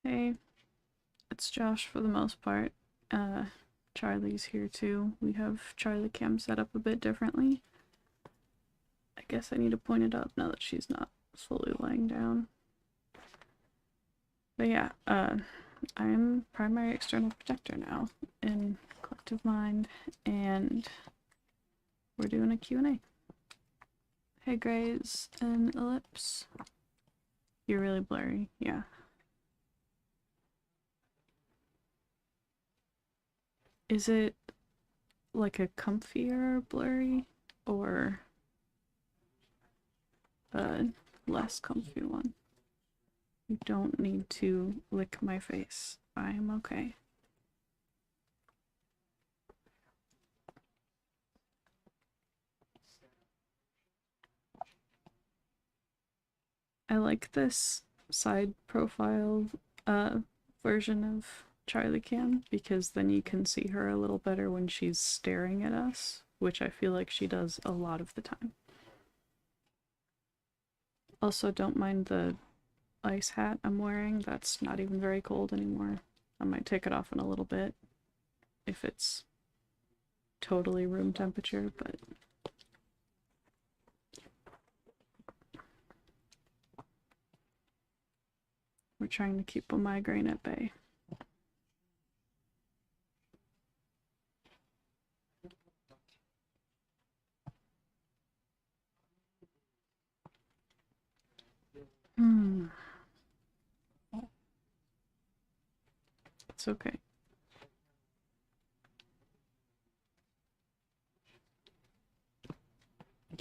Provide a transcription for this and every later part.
Hey, it's Josh for the most part. Uh, Charlie's here too. We have Charlie Cam set up a bit differently. I guess I need to point it out now that she's not fully lying down. But yeah, I'm primary external protector now in Collective Mind, and we're doing a Q&A. Hey Grays and Ellipse. You're really blurry, yeah. Is it like a comfier blurry or a less comfy one? You don't need to lick my face. I am okay. I like this side profile version of Charlie Cam because then you can see her a little better when she's staring at us, which I feel like she does a lot of the time. Also, don't mind the ice hat I'm wearing. That's not even very cold anymore. I might take it off in a little bit if it's totally room temperature, but we're trying to keep a migraine at bay. It's okay.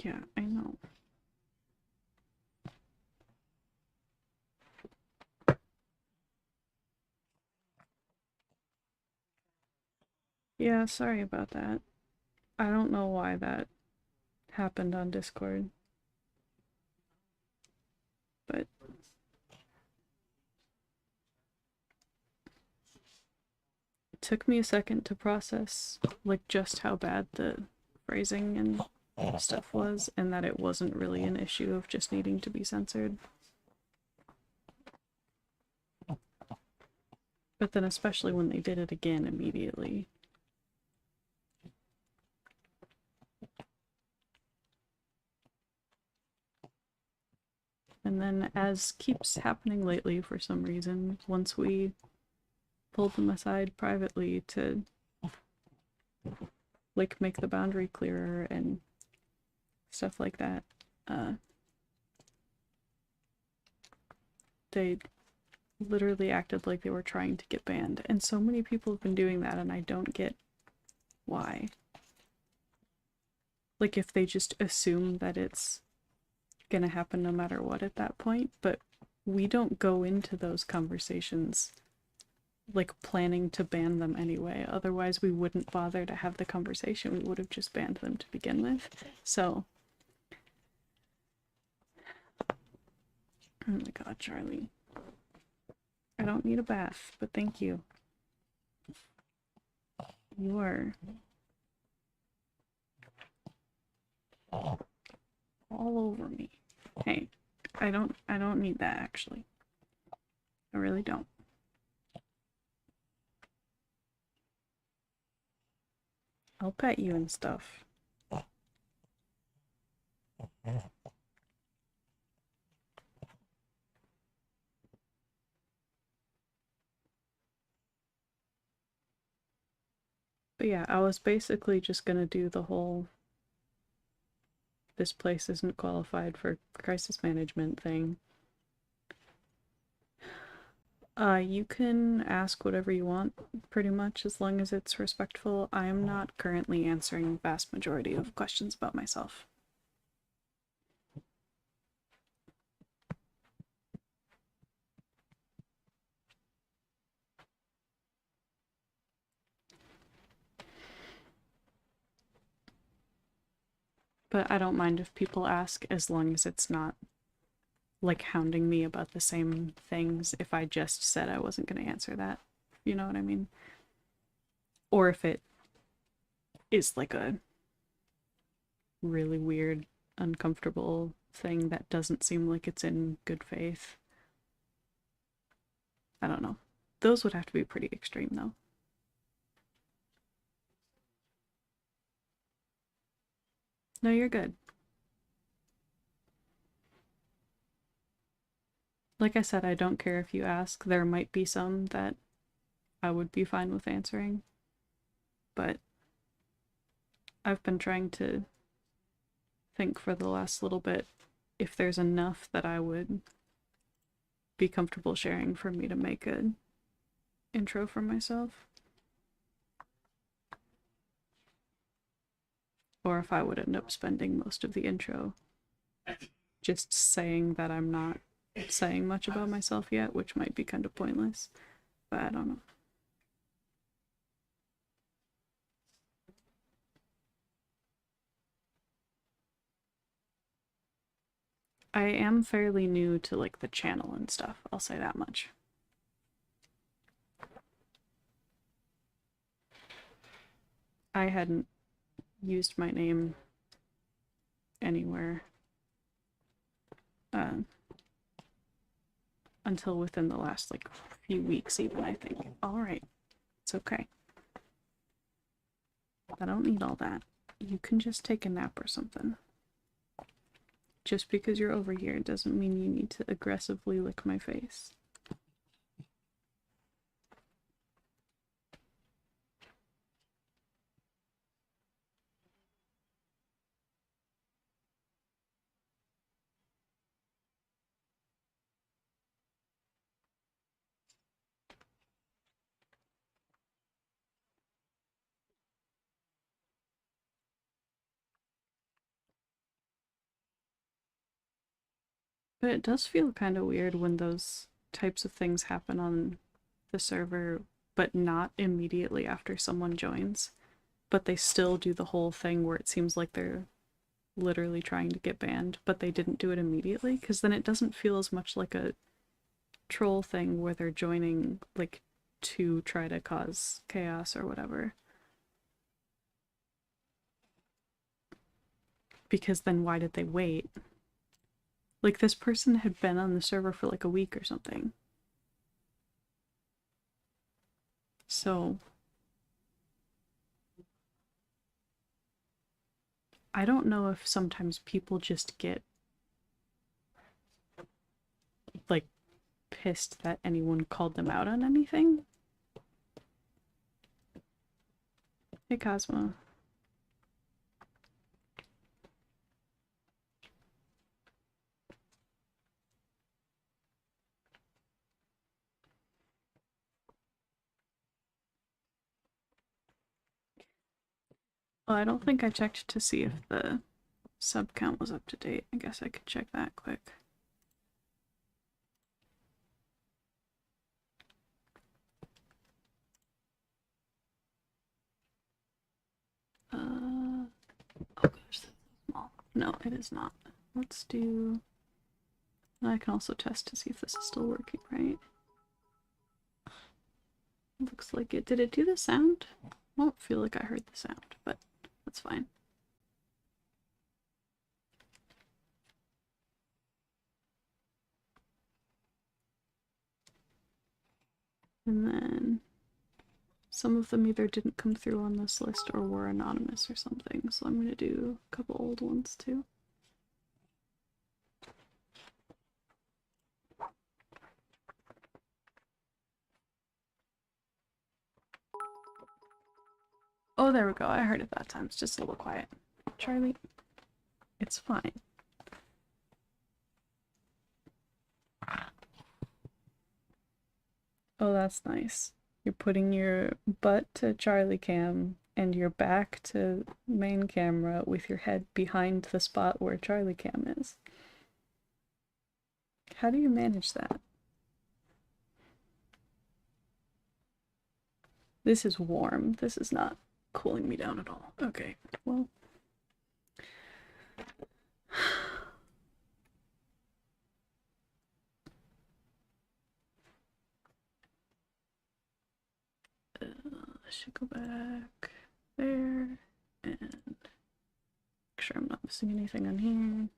Yeah, I know. Yeah, sorry about that. I don't know why that happened on Discord, but it took me a second to process like just how bad the phrasing and stuff was, and that it wasn't really an issue of just needing to be censored. But then especially when they did it again immediately. And then, as keeps happening lately for some reason, once we pulled them aside privately to like make the boundary clearer and stuff like that, they literally acted like they were trying to get banned. And so many people have been doing that, and I don't get why. Like, if they just assume that it's gonna happen no matter what at that point, but we don't go into those conversations like planning to ban them anyway. Otherwise, we wouldn't bother to have the conversation. We would have just banned them to begin with. So, oh my god, Charlie. I don't need a bath, but thank you. You are all over me. Hey, I don't need that actually. I really don't. I'll pet you and stuff. But yeah, I was basically just gonna do the whole this place isn't qualified for crisis management thing. You can ask whatever you want, pretty much, as long as it's respectful. I am not currently answering the vast majority of questions about myself. But I don't mind if people ask, as long as it's not like hounding me about the same things if I just said I wasn't going to answer that. You know what I mean? Or if it is like a really weird, uncomfortable thing that doesn't seem like it's in good faith. I don't know. Those would have to be pretty extreme, though. No, you're good. Like I said, I don't care if you ask. There might be some that I would be fine with answering, but I've been trying to think for the last little bit if there's enough that I would be comfortable sharing for me to make an intro for myself. Or if I would end up spending most of the intro just saying that I'm not saying much about myself yet, which might be kind of pointless. But I don't know. I am fairly new to like the channel and stuff, I'll say that much. I hadn't used my name anywhere until within the last like few weeks even, I think. Alright, it's okay. I don't need all that. You can just take a nap or something. Just because you're over here doesn't mean you need to aggressively lick my face. But it does feel kind of weird when those types of things happen on the server, but not immediately after someone joins. But they still do the whole thing where it seems like they're literally trying to get banned, but they didn't do it immediately, because then it doesn't feel as much like a troll thing where they're joining like to try to cause chaos or whatever. Because then why did they wait? Like, this person had been on the server for like a week or something. So I don't know if sometimes people just get like pissed that anyone called them out on anything. Hey, Cosmo. Well, I don't think I checked to see if the sub count was up to date. I guess I could check that quick. Oh gosh, that's so small. No, it is not. Let's do... I can also test to see if this is still working, right? Looks like it. Did it do the sound? I don't feel like I heard the sound, but that's fine. And then some of them either didn't come through on this list or were anonymous or something, so I'm gonna do a couple old ones too. Oh, there we go. I heard it that time. It's just a little quiet. Charlie, it's fine. Oh, that's nice. You're putting your butt to Charlie cam and your back to main camera with your head behind the spot where Charlie cam is. How do you manage that? This is warm. This is not cooling me down at all. Okay, well. I should go back there and make sure I'm not missing anything on here.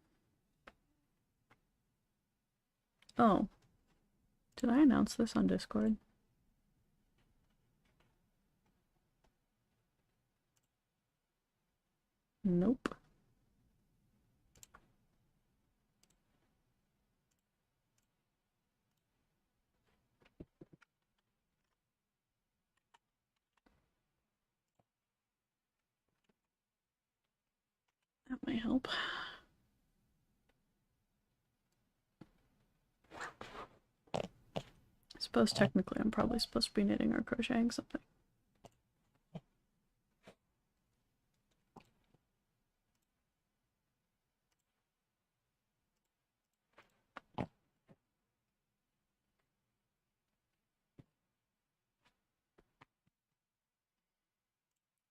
Oh, Did I announce this on Discord? Nope. That might help. I suppose technically I'm probably supposed to be knitting or crocheting something.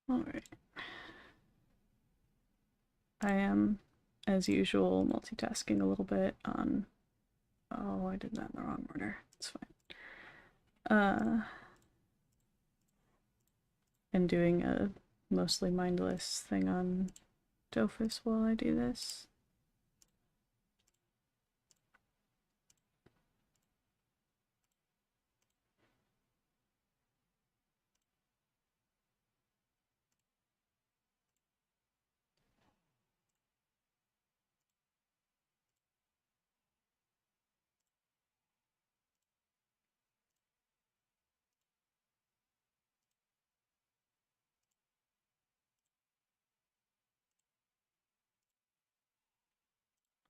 Alright. I am, as usual, multitasking a little bit on... Oh, I did that in the wrong order. It's fine. And doing a mostly mindless thing on Dofus while I do this.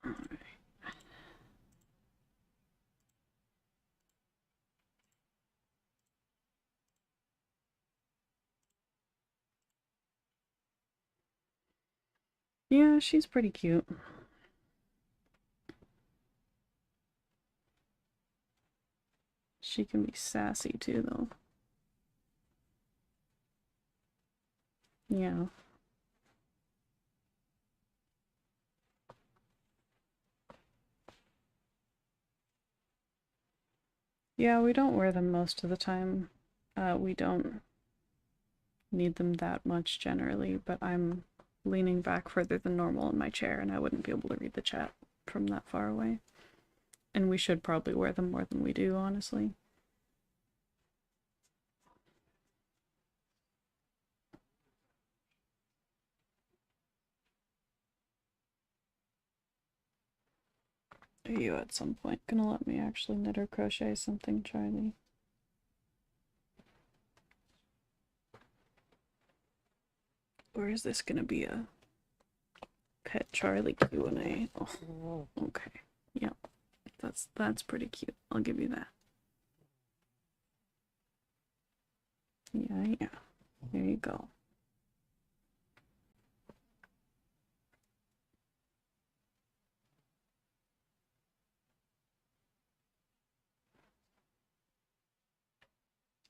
Alright. Yeah, she's pretty cute. She can be sassy too, though. Yeah. Yeah, we don't wear them most of the time. We don't need them that much generally, but I'm leaning back further than normal in my chair and I wouldn't be able to read the chat from that far away. And we should probably wear them more than we do, honestly. Are you at some point gonna let me actually knit or crochet something, Charlie? Or is this gonna be a pet Charlie Q&A? Oh, okay. Yep. That's pretty cute. I'll give you that. Yeah. There you go.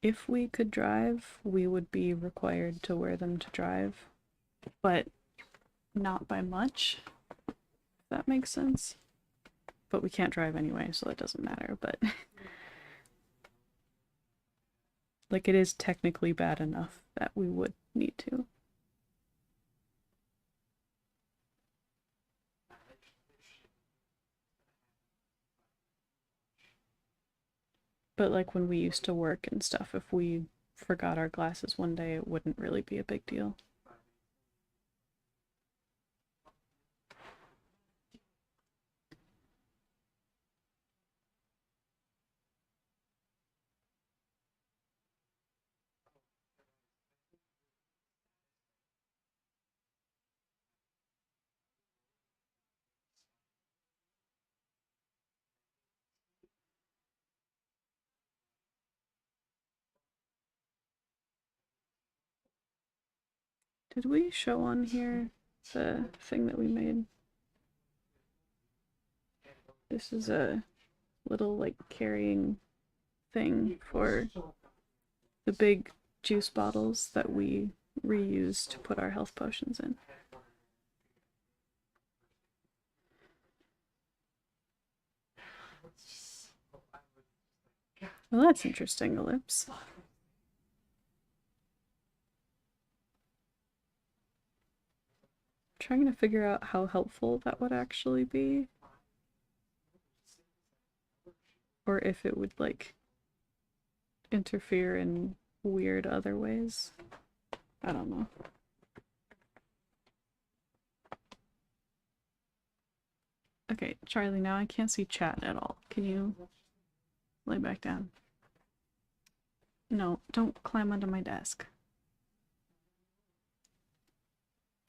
If we could drive, we would be required to wear them to drive, but not by much, if that makes sense. But we can't drive anyway, so it doesn't matter, but like it is technically bad enough that we would need to. But like when we used to work and stuff, if we forgot our glasses one day, it wouldn't really be a big deal. Did we show on here the thing that we made? This is a little like carrying thing for the big juice bottles that we reuse to put our health potions in. Well, that's interesting, Ellipse. Trying to figure out how helpful that would actually be. or if it would like interfere in weird other ways. I don't know. Okay, Charlie, now I can't see chat at all. Can you lay back down? No, don't climb onto my desk.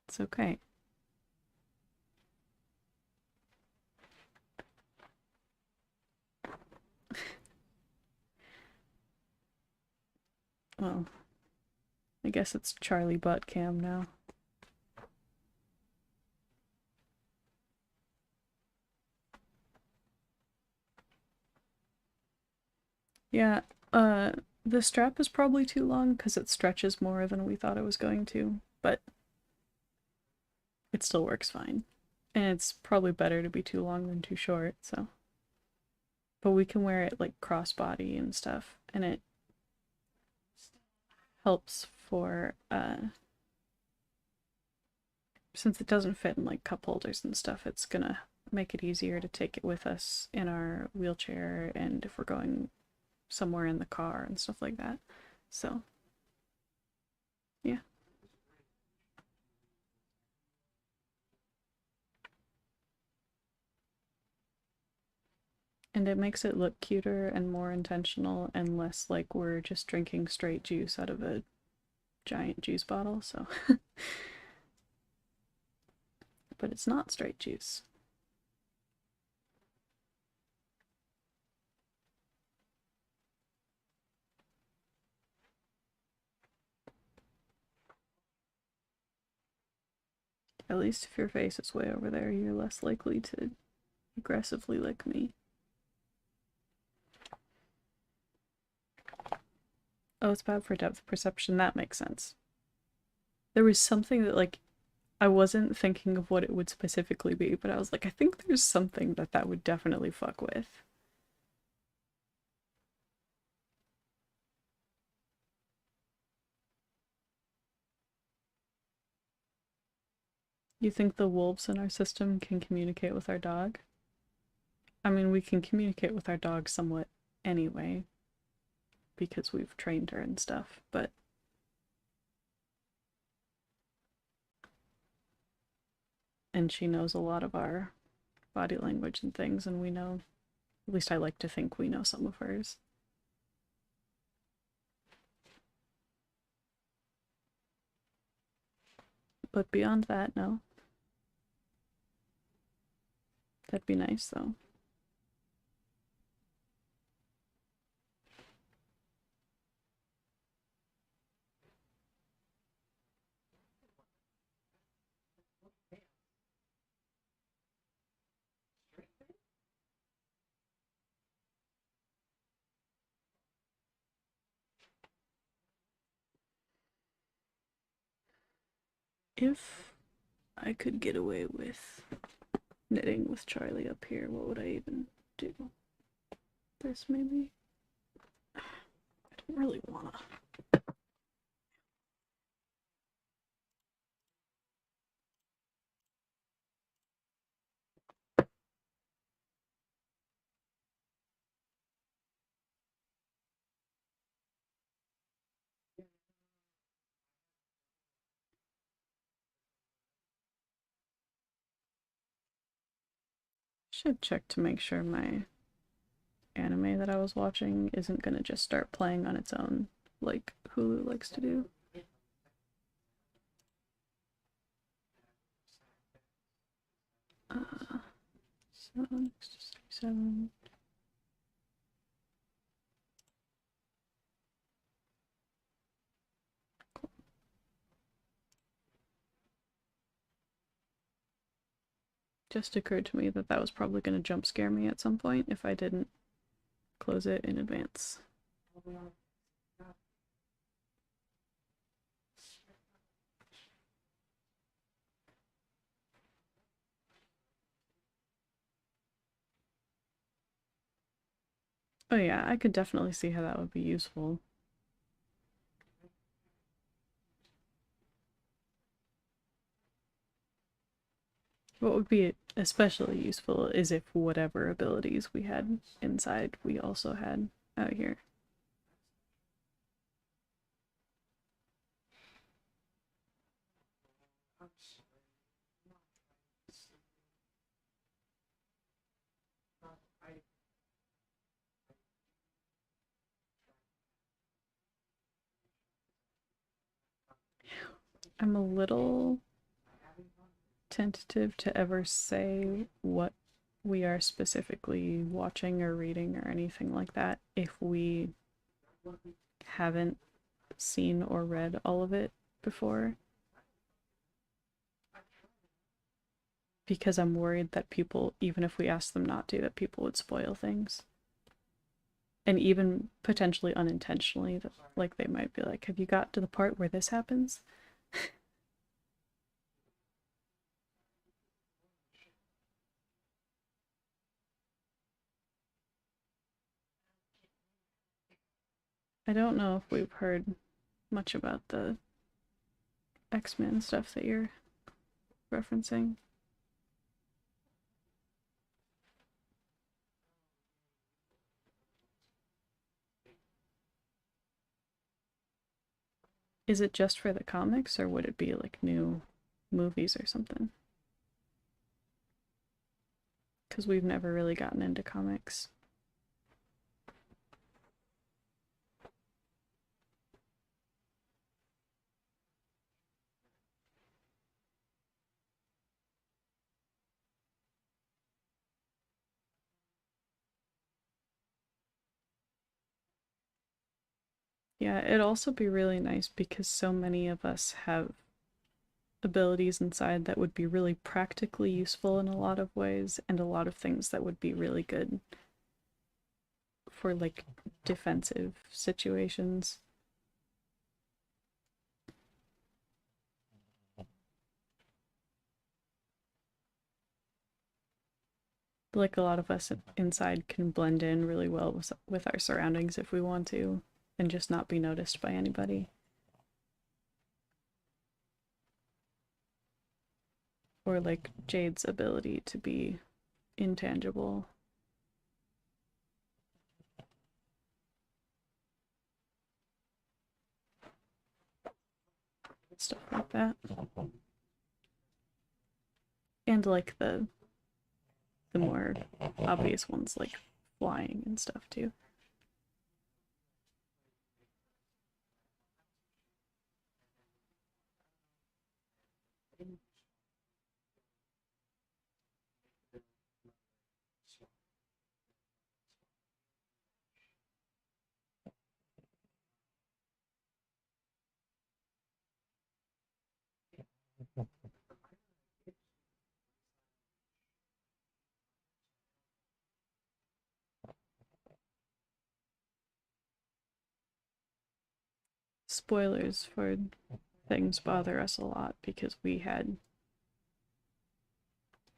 It's okay. Well, I guess it's Charlie Butt Cam now. Yeah, the strap is probably too long because it stretches more than we thought it was going to, but it still works fine. And it's probably better to be too long than too short, so. But we can wear it like crossbody and stuff, and it helps for, since it doesn't fit in like cup holders and stuff, it's gonna make it easier to take it with us in our wheelchair and if we're going somewhere in the car and stuff like that. So, yeah. And it makes it look cuter and more intentional and less like we're just drinking straight juice out of a giant juice bottle, so. But it's not straight juice. At least if your face is way over there, you're less likely to aggressively lick me. Oh, it's bad for depth perception. That makes sense. There was something that, like, I wasn't thinking of what it would specifically be, but I was like, I think there's something that would definitely fuck with. You think the wolves in our system can communicate with our dog? I mean, we can communicate with our dog somewhat anyway, because we've trained her and stuff, but and she knows a lot of our body language and things, and we know, at least I like to think we know some of hers. But beyond that, no. That'd be nice, though. If I could get away with knitting with Charlie up here, what would I even do? This, maybe? I don't really wanna. Should check to make sure my anime that I was watching isn't gonna just start playing on its own, like Hulu likes to do. So, 67. Just occurred to me that that was probably going to jump scare me at some point if I didn't close it in advance. Oh yeah, I could definitely see how that would be useful. What would be especially useful is if whatever abilities we had inside we also had out here. I'm a little tentative to ever say what we are specifically watching or reading or anything like that if we haven't seen or read all of it before. Because I'm worried that people, even if we ask them not to, that people would spoil things. And even potentially unintentionally, that like they might be like, have you got to the part where this happens? I don't know if we've heard much about the X-Men stuff that you're referencing. Is it just for the comics, or would it be like new movies or something? Because we've never really gotten into comics. Yeah, it'd also be really nice because so many of us have abilities inside that would be really practically useful in a lot of ways, and a lot of things that would be really good for like defensive situations. Like a lot of us inside can blend in really well with our surroundings if we want to, and just not be noticed by anybody. Or like Jade's ability to be intangible. Stuff like that. And like the more obvious ones like flying and stuff too. Spoilers for things bother us a lot because we had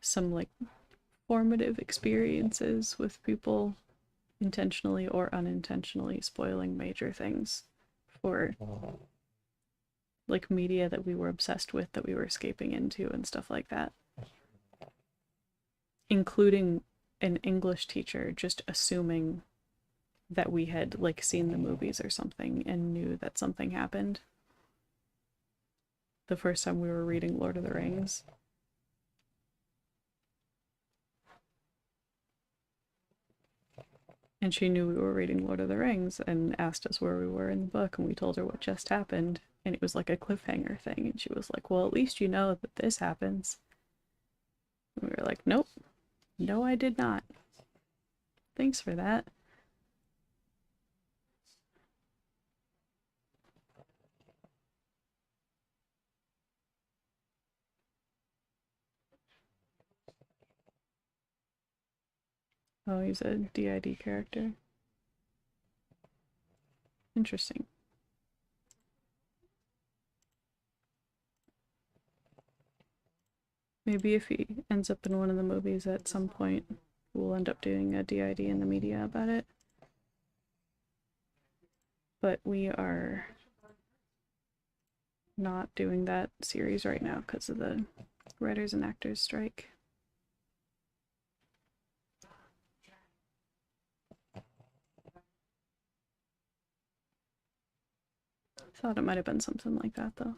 some like formative experiences with people intentionally or unintentionally spoiling major things for like media that we were obsessed with, that we were escaping into and stuff like that, including an English teacher just assuming that we had like seen the movies or something and knew that something happened the first time we were reading Lord of the Rings. And she knew we were reading Lord of the Rings and asked us where we were in the book, and we told her what just happened, and it was like a cliffhanger thing, and she was like, well, at least you know that this happens. And we were like, nope, no, I did not. Thanks for that. Oh, he's a DID character. Interesting. Maybe if he ends up in one of the movies at some point, we'll end up doing a DID in the media about it. But we are not doing that series right now because of the writers and actors strike. Thought it might have been something like that, though.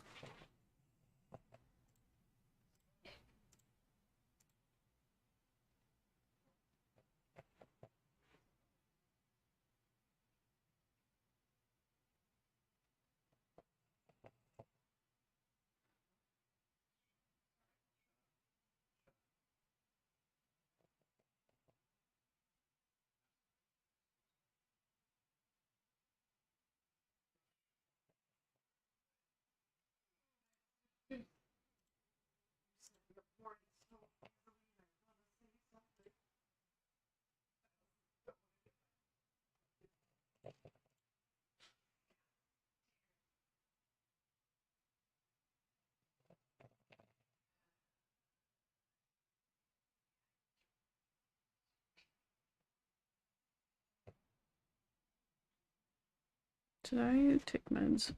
Did I take meds?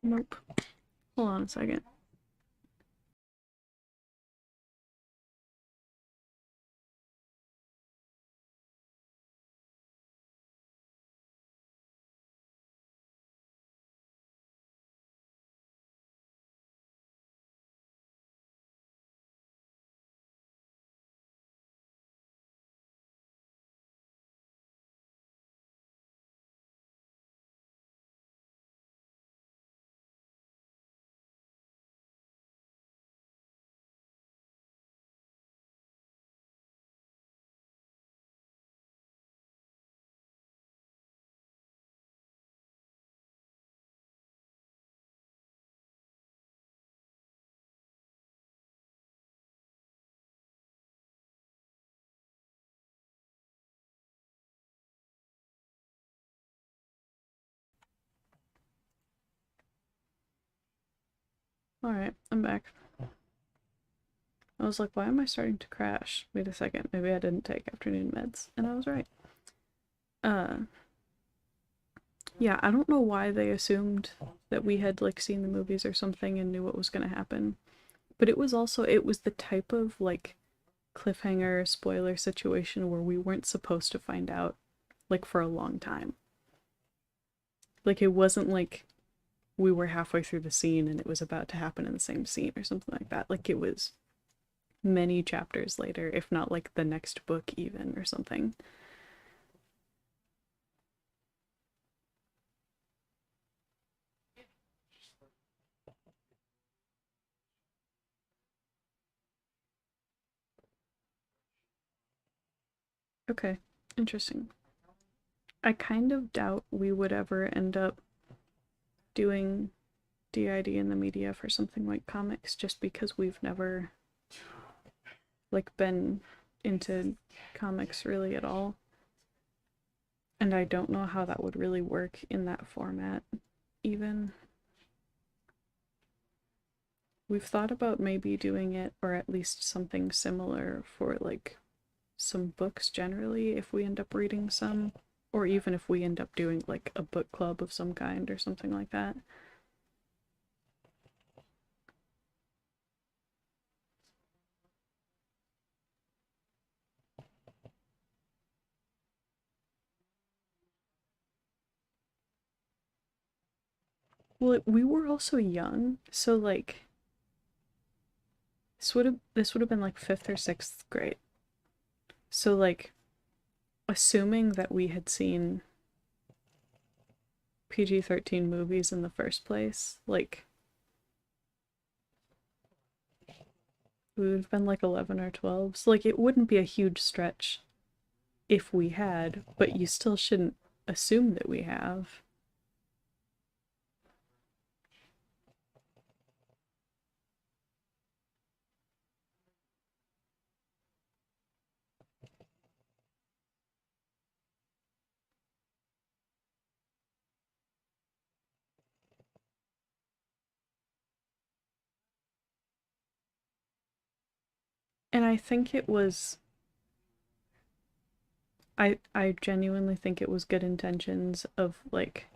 Nope. Hold on a second. Alright, I'm back. I was like, why am I starting to crash? Wait a second, maybe I didn't take afternoon meds. And I was right. Yeah, I don't know why they assumed that we had, like, seen the movies or something and knew what was gonna happen. But it was the type of, like, cliffhanger, spoiler situation where we weren't supposed to find out, like, for a long time. Like, it wasn't like we were halfway through the scene and it was about to happen in the same scene or something like that. Like, it was many chapters later, if not, like, the next book even or something. Okay, interesting. I kind of doubt we would ever end up doing DID in the media for something like comics just because we've never, like, been into comics really at all. And I don't know how that would really work in that format, even. We've thought about maybe doing it, or at least something similar for, like, some books generally, if we end up reading some, or even if we end up doing, like, a book club of some kind or something like that. Well, we were also young, so, like, this would have been like 5th or 6th grade. So, like, assuming that we had seen PG-13 movies in the first place, like, we would have been like 11 or 12. So, like, it wouldn't be a huge stretch if we had, but you still shouldn't assume that we have. And I think it was I genuinely think it was good intentions of, like,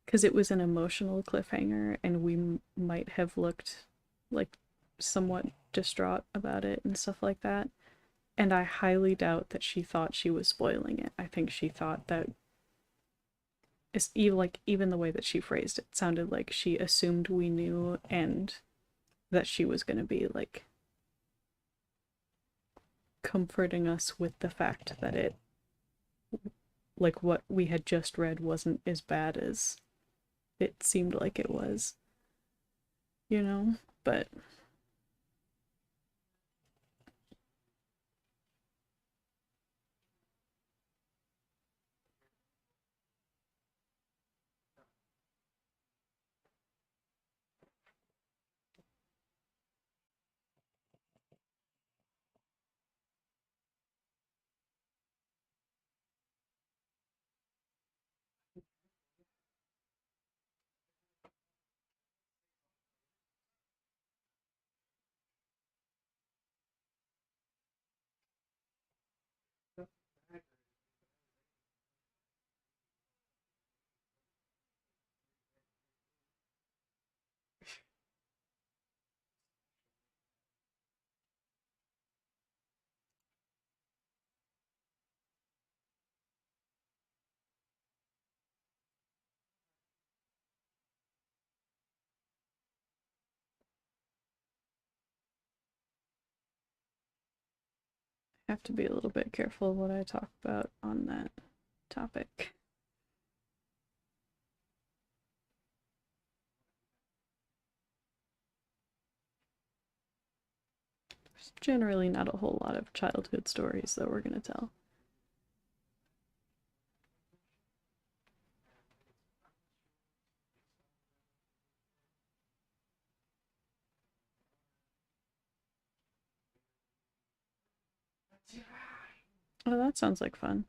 because it was an emotional cliffhanger and we might have looked, like, somewhat distraught about it and stuff like that. And I highly doubt that she thought she was spoiling it. I think she thought that it's even like even the way that she phrased it sounded like she assumed we knew and that she was going to be like comforting us with the fact that it like what we had just read wasn't as bad as it seemed like it was, you know? But I have to be a little bit careful what I talk about on that topic. There's generally not a whole lot of childhood stories that we're going to tell. Oh, that sounds like fun.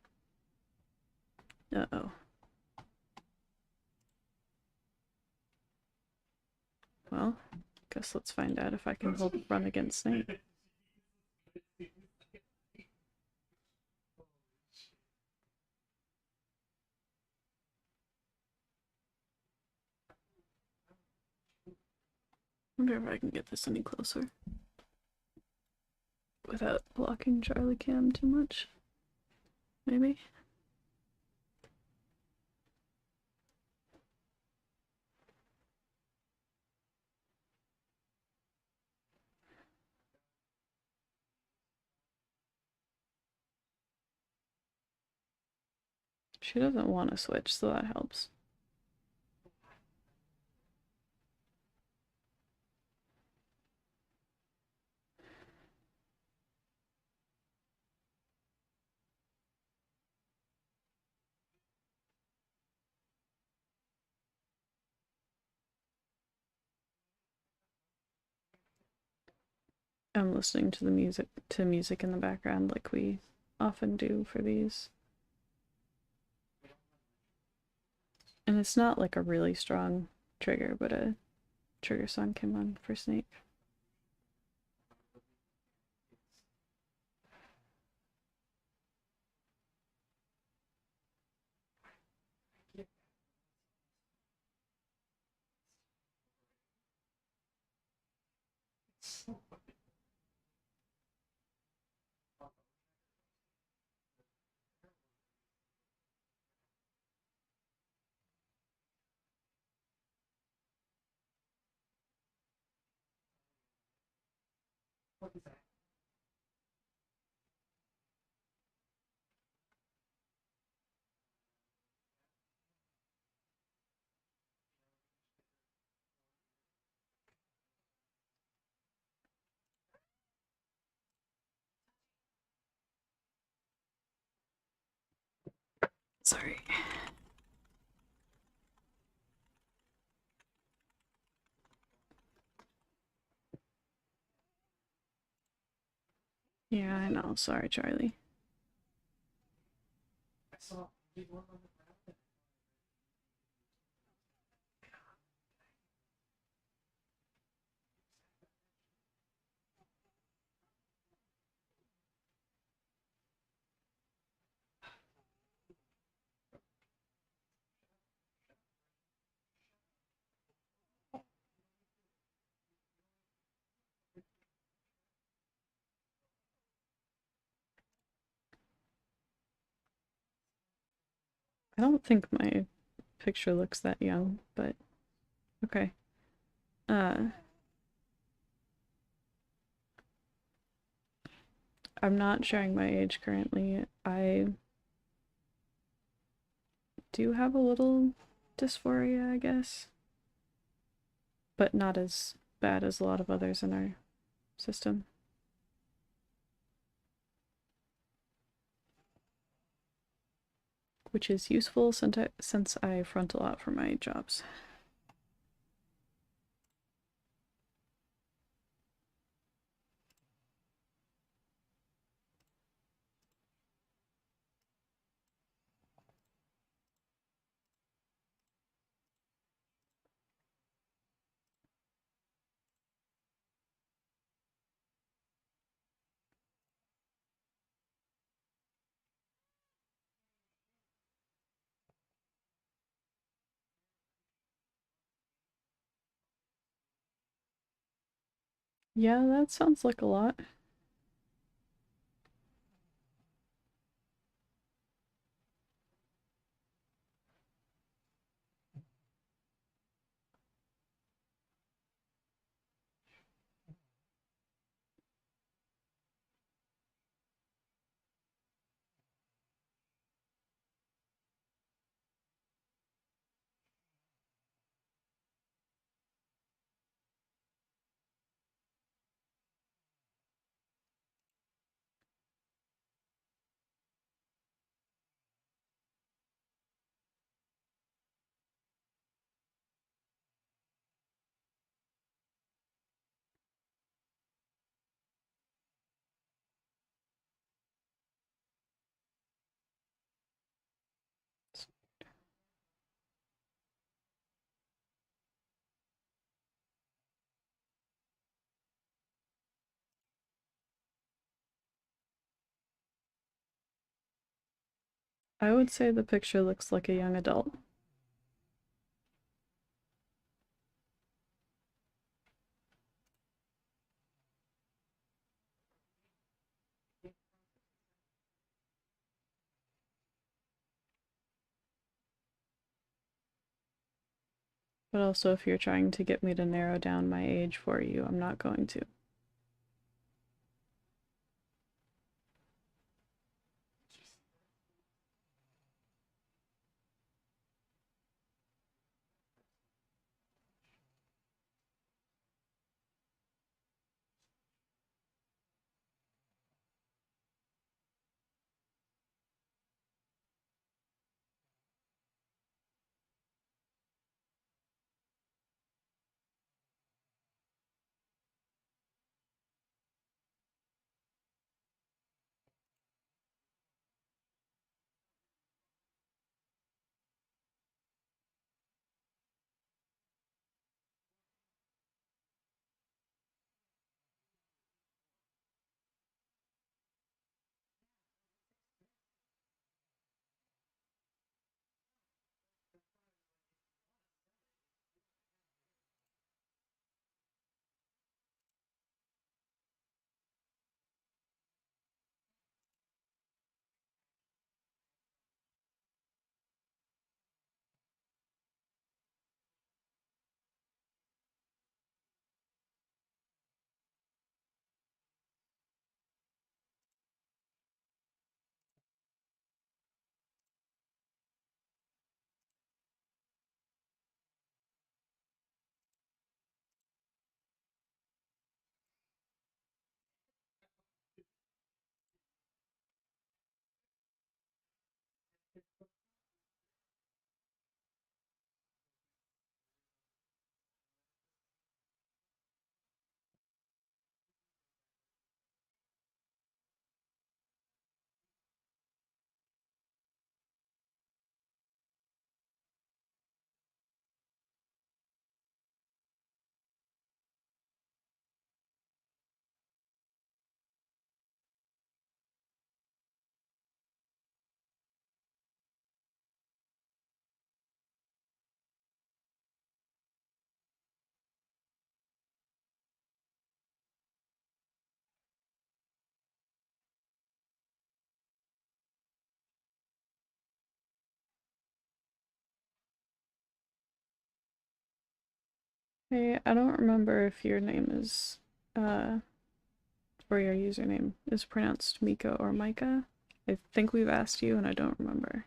Uh-oh. Well, guess let's find out if I can hold run against Snake. Wonder if I can get this any closer without blocking Charlie Cam too much. Maybe? She doesn't want to switch, so that helps. I'm listening to the music in the background like we often do for these. And it's not like a really strong trigger, but a trigger song came on for Snake. Sorry. Yeah, I know. Sorry, Charlie. I don't think my picture looks that young, but okay. Uh, I'm not sharing my age currently. I do have a little dysphoria, I guess, but not as bad as a lot of others in our system. Which is useful since I front a lot for my jobs. Yeah, that sounds like a lot. I would say the picture looks like a young adult. But also, if you're trying to get me to narrow down my age for you, I'm not going to. Hey, I don't remember if your name is, uh, or your username is pronounced Mika or Micah. I think we've asked you and I don't remember.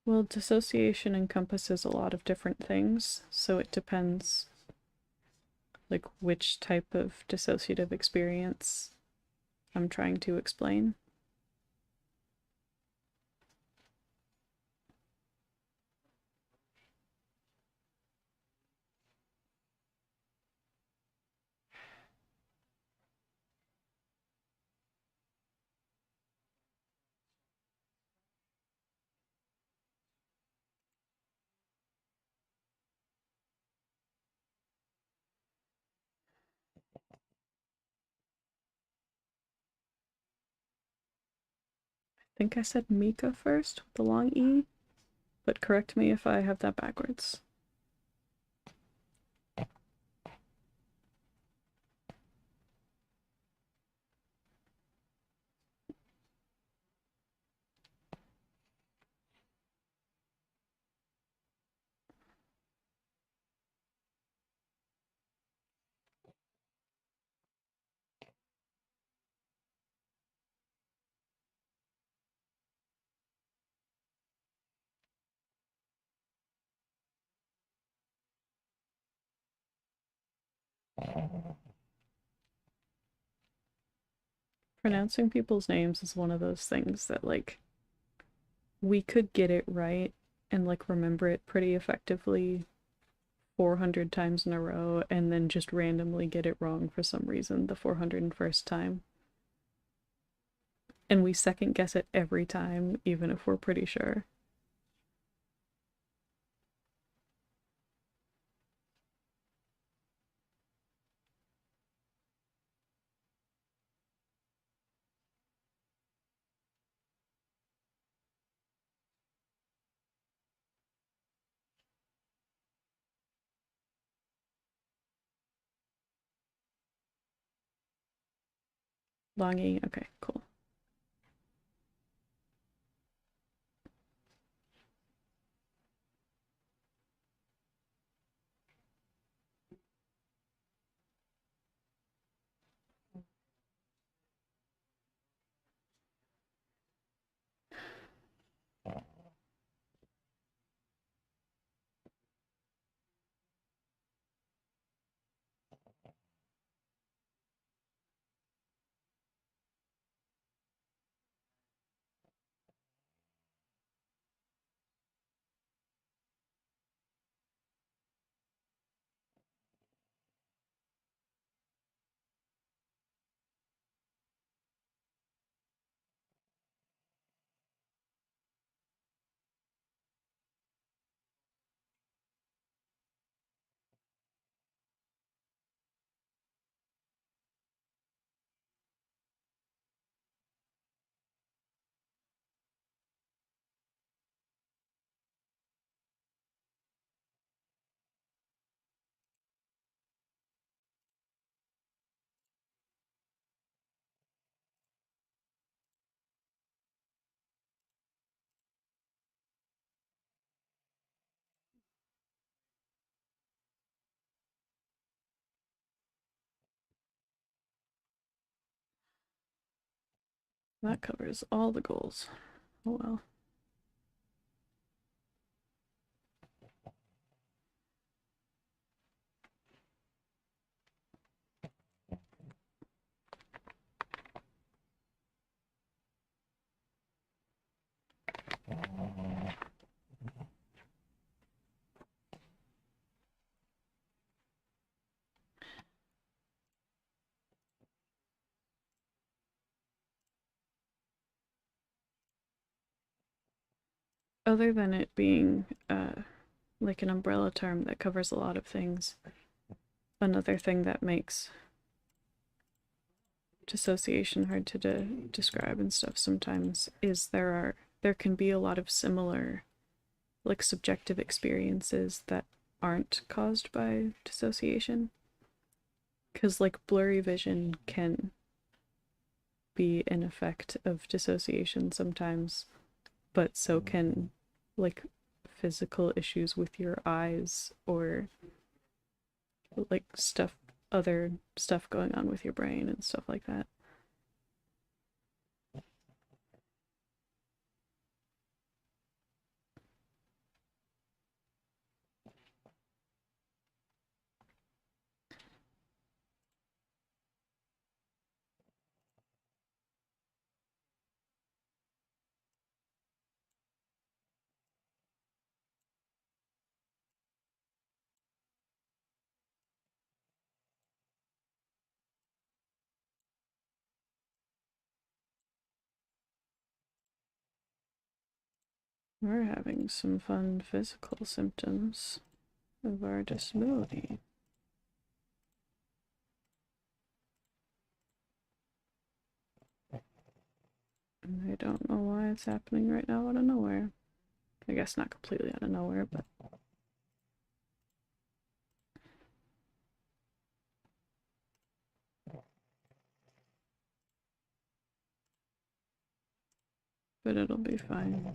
Well, dissociation encompasses a lot of different things, so it depends, like, which type of dissociative experience I'm trying to explain. I think I said Mika first with the long E, but correct me if I have that backwards. Pronouncing people's names is one of those things that, like, we could get it right and, like, remember it pretty effectively 400 times in a row and then just randomly get it wrong for some reason the 401st time. And we second guess it every time, even if we're pretty sure. Longy, okay, cool. That covers all the goals. Oh well. Other than it being like an umbrella term that covers a lot of things, another thing that makes dissociation hard to describe and stuff sometimes is there can be a lot of similar, like, subjective experiences that aren't caused by dissociation. Because, like, blurry vision can be an effect of dissociation sometimes, but so can, like, physical issues with your eyes or, like, other stuff going on with your brain and stuff like that. We're having some fun physical symptoms of our disability. And I don't know why it's happening right now out of nowhere. I guess not completely out of nowhere, but it'll be fine.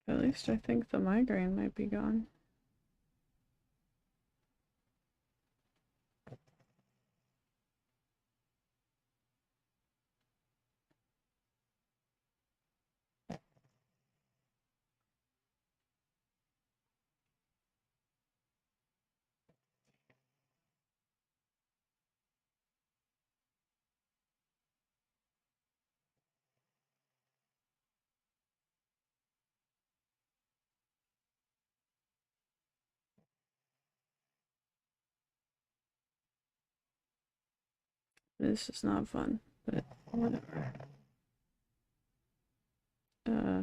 At least I think the migraine might be gone. This is not fun, but whatever. Uh,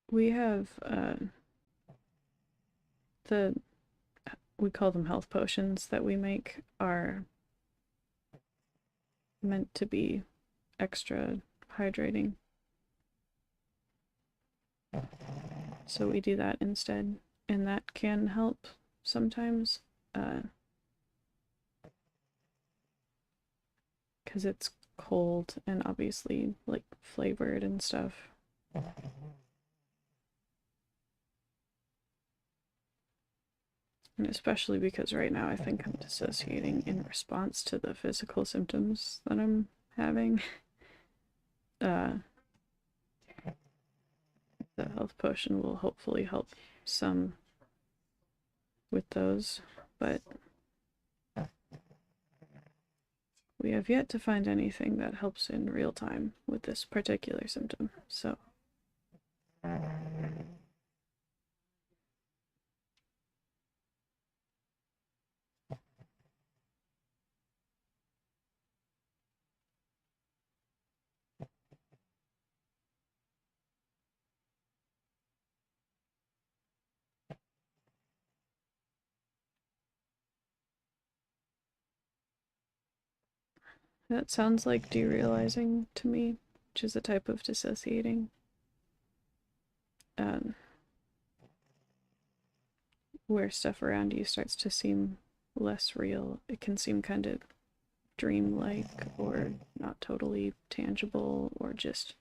we have the we call them health potions that we make are meant to be extra hydrating. So we do that instead, and that can help sometimes. Because it's cold and obviously like flavored and stuff. And especially because right now I think I'm dissociating in response to the physical symptoms that I'm having. Uh, the health potion will hopefully help some with those, but we have yet to find anything that helps in real time with this particular symptom, so. That sounds like derealizing to me, which is a type of dissociating. Um, where stuff around you starts to seem less real. It can seem kind of dreamlike or not totally tangible or just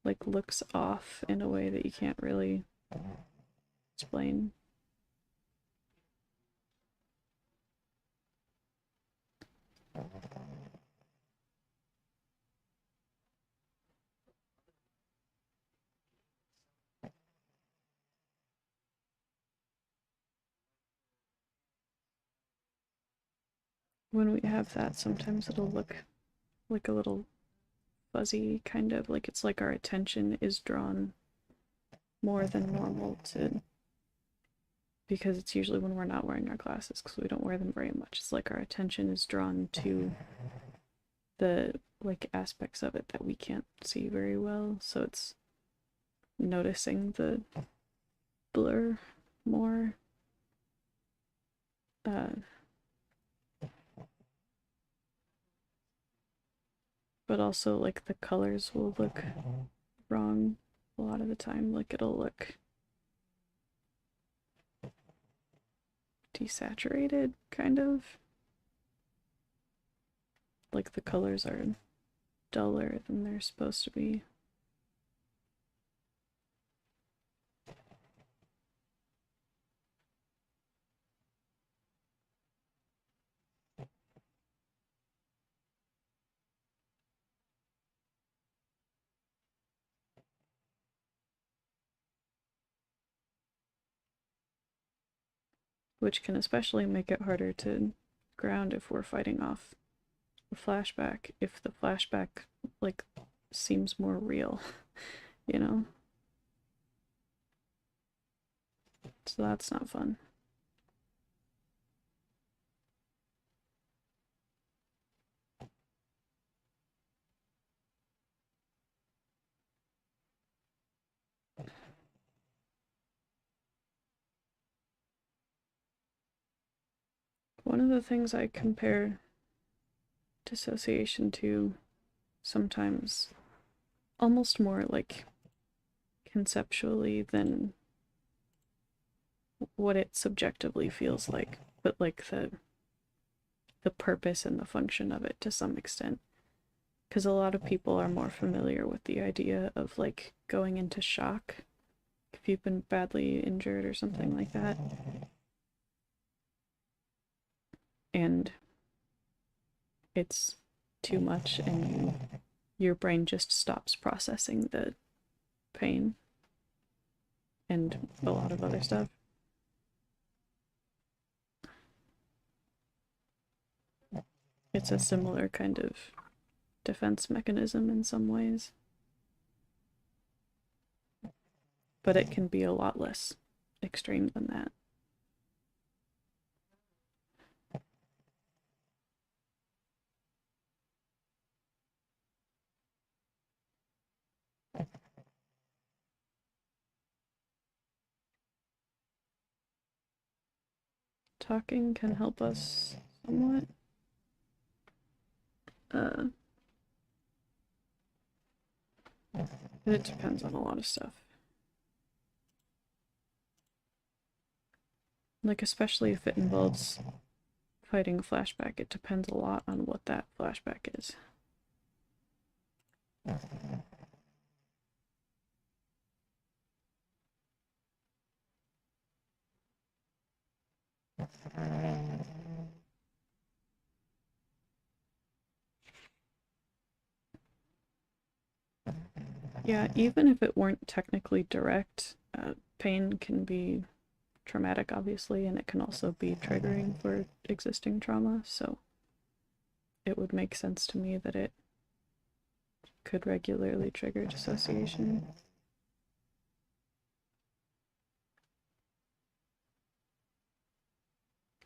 like looks off in a way that you can't really explain. When we have that, sometimes it'll look like a little fuzzy, kind of like it's like our attention is drawn more than normal to, because it's usually when we're not wearing our glasses because we don't wear them very much. It's like our attention is drawn to the like aspects of it that we can't see very well, so it's noticing the blur more. But also like the colors will look wrong a lot of the time. Like it'll look desaturated, kind of. Like the colors are duller than they're supposed to be. Which can especially make it harder to ground if we're fighting off a flashback, if the flashback like seems more real, you know? So that's not fun. One of the things I compare dissociation to sometimes, almost more like conceptually than what it subjectively feels like, but like the purpose and the function of it to some extent. Because a lot of people are more familiar with the idea of like going into shock if you've been badly injured or something like that. And it's too much and your brain just stops processing the pain and a lot of other stuff. It's a similar kind of defense mechanism in some ways, but it can be a lot less extreme than that. Talking can help us somewhat. But it depends on a lot of stuff. Like, especially if it involves fighting a flashback, it depends a lot on what that flashback is. Yeah, even if it weren't technically direct, pain can be traumatic, obviously, and it can also be triggering for existing trauma, so it would make sense to me that it could regularly trigger dissociation.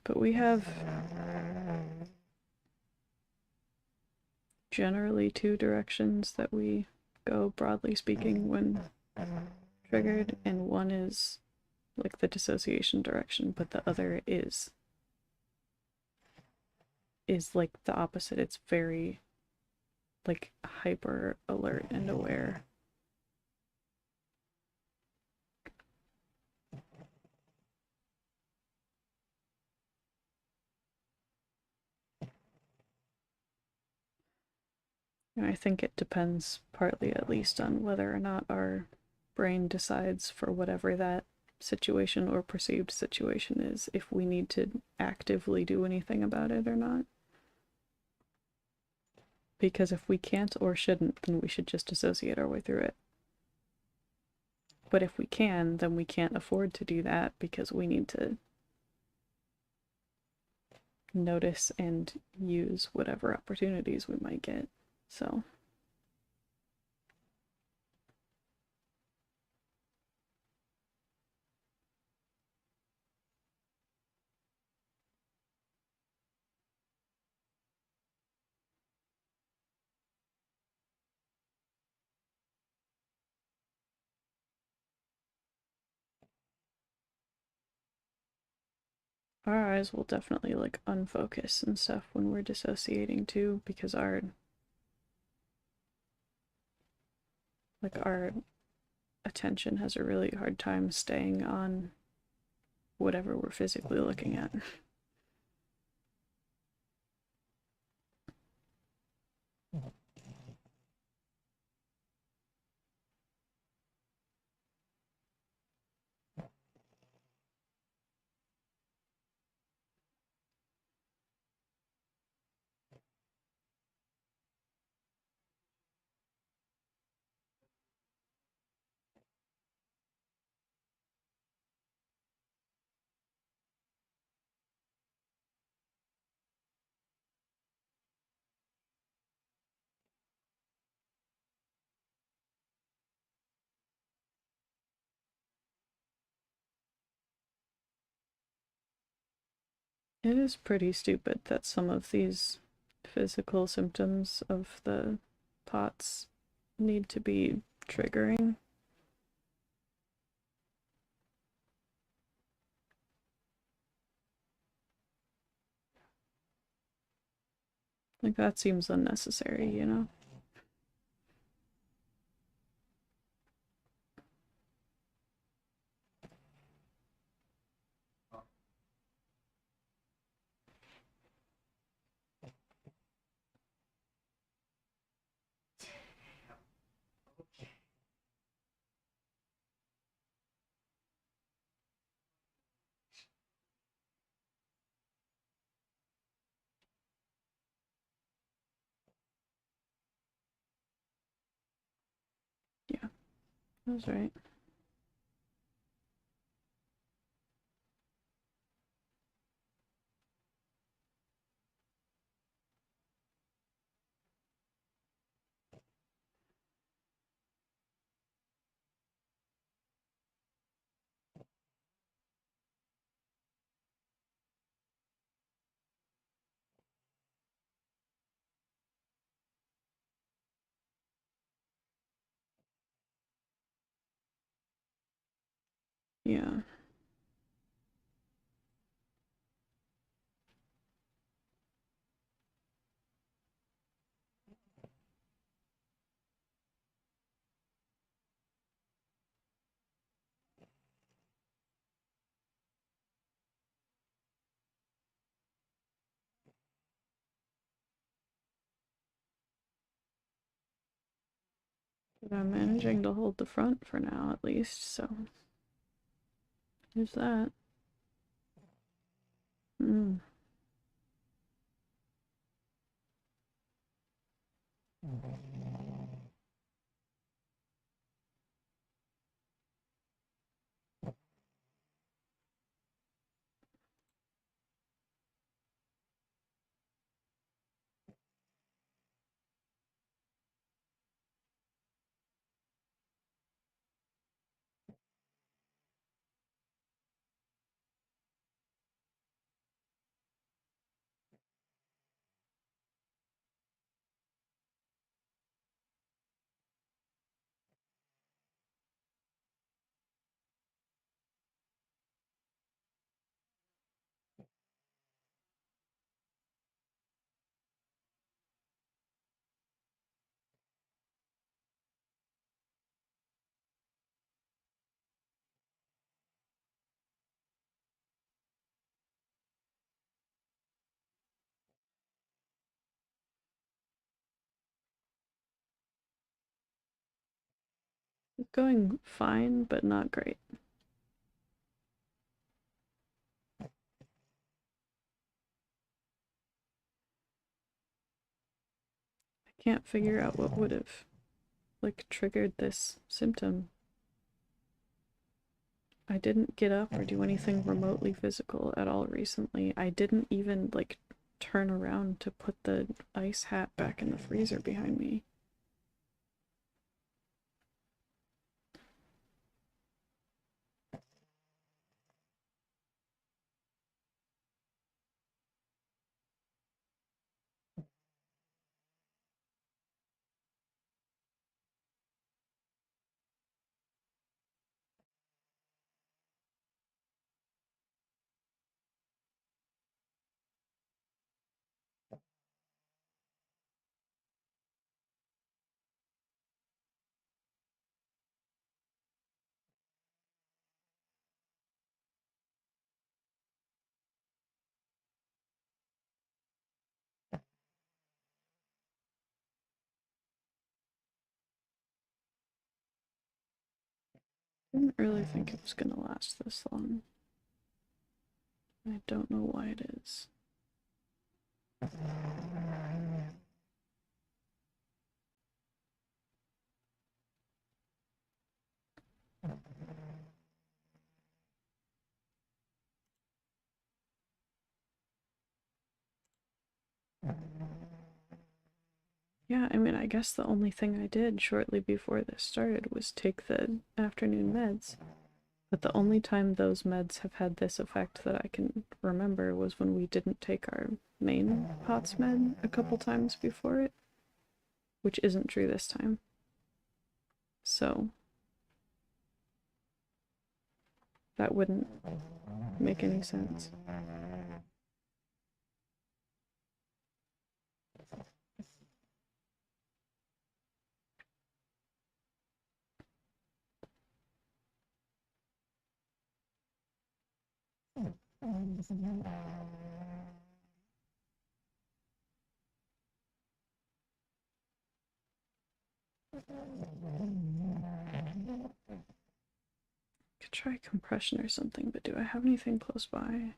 But we have generally two directions that we go, broadly speaking, when triggered, and one is like the dissociation direction, but the other is like the opposite. It's very like hyper alert and aware. And I think it depends partly at least on whether or not our brain decides for whatever that situation or perceived situation is, if we need to actively do anything about it or not. Because if we can't or shouldn't, then we should just dissociate our way through it. But if we can, then we can't afford to do that because we need to notice and use whatever opportunities we might get. So our eyes will definitely like unfocus and stuff when we're dissociating too, because our attention has a really hard time staying on whatever we're physically looking at. It is pretty stupid that some of these physical symptoms of the POTS need to be triggering. Like, that seems unnecessary, you know? Yeah, that's right. Yeah. But I'm managing to hold the front for now, at least, so there's that. Mm. It's going fine, but not great. I can't figure out what would have, like, triggered this symptom. I didn't get up or do anything remotely physical at all recently. I didn't even, like, turn around to put the ice hat back in the freezer behind me. Didn't really think it was gonna last this long. I don't know why it is. Yeah, I mean, I guess the only thing I did shortly before this started was take the afternoon meds. But the only time those meds have had this effect that I can remember was when we didn't take our main POTS med a couple times before it, which isn't true this time. So that wouldn't make any sense. Could try compression or something, but do I have anything close by?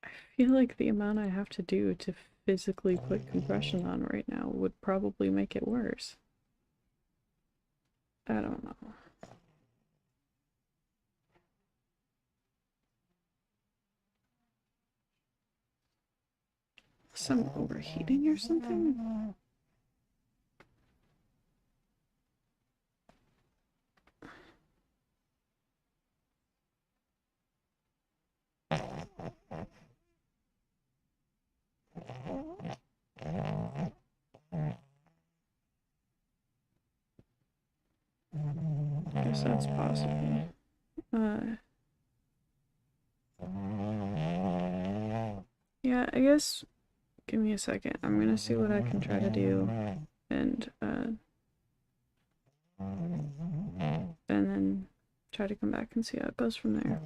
I feel like the amount I have to do to physically put compression on right now would probably make it worse. I don't know. Some overheating or something? I guess that's possible. Yeah, I guess give me a second. I'm gonna see what I can try to do and then try to come back and see how it goes from there.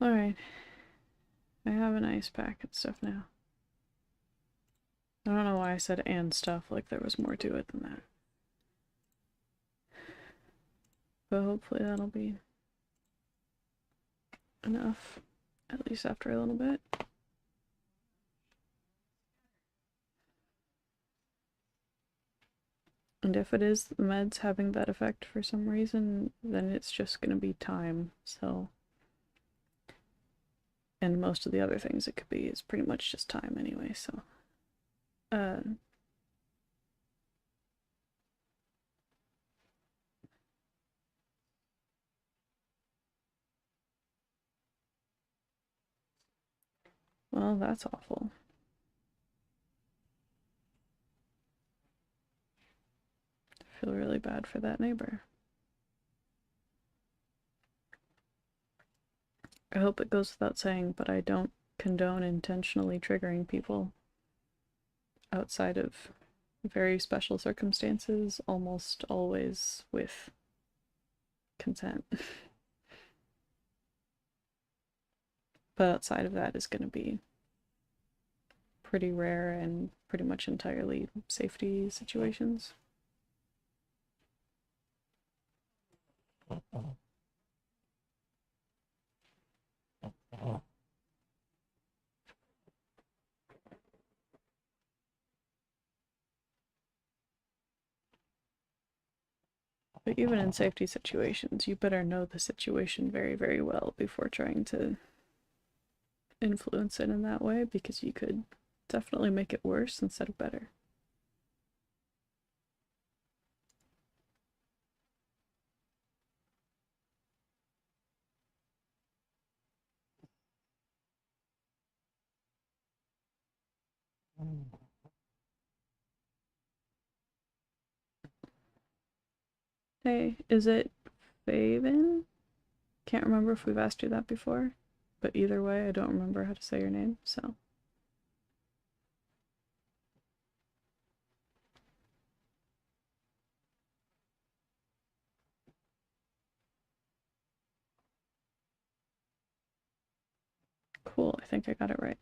Alright. I have an ice pack and stuff now. I don't know why I said and stuff, like there was more to it than that. But hopefully that'll be enough, at least after a little bit. And if it is the meds having that effect for some reason, then it's just gonna be time, so. And most of the other things it could be is pretty much just time anyway, so. Well, that's awful. I feel really bad for that neighbor. I hope it goes without saying, but I don't condone intentionally triggering people outside of very special circumstances, almost always with consent. But outside of that is going to be pretty rare and pretty much entirely safety situations. But even in safety situations, you better know the situation very, very well before trying to influence it in that way, because you could definitely make it worse instead of better. Hey, is it Faven? Can't remember if we've asked you that before, but either way, I don't remember how to say your name, so. Cool, I think I got it right.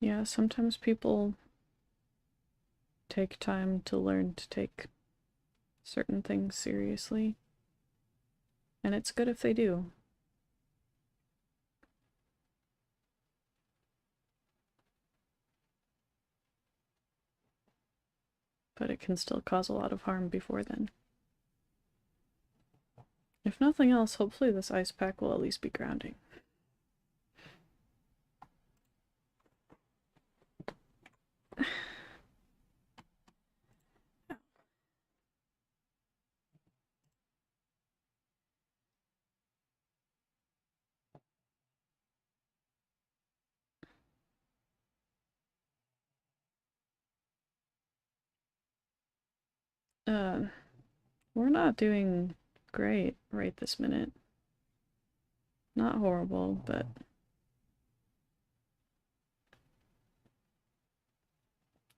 Yeah, sometimes people take time to learn to take certain things seriously, and it's good if they do. But it can still cause a lot of harm before then. If nothing else, hopefully this ice pack will at least be grounding. Uh, we're not doing great right this minute. Not horrible, but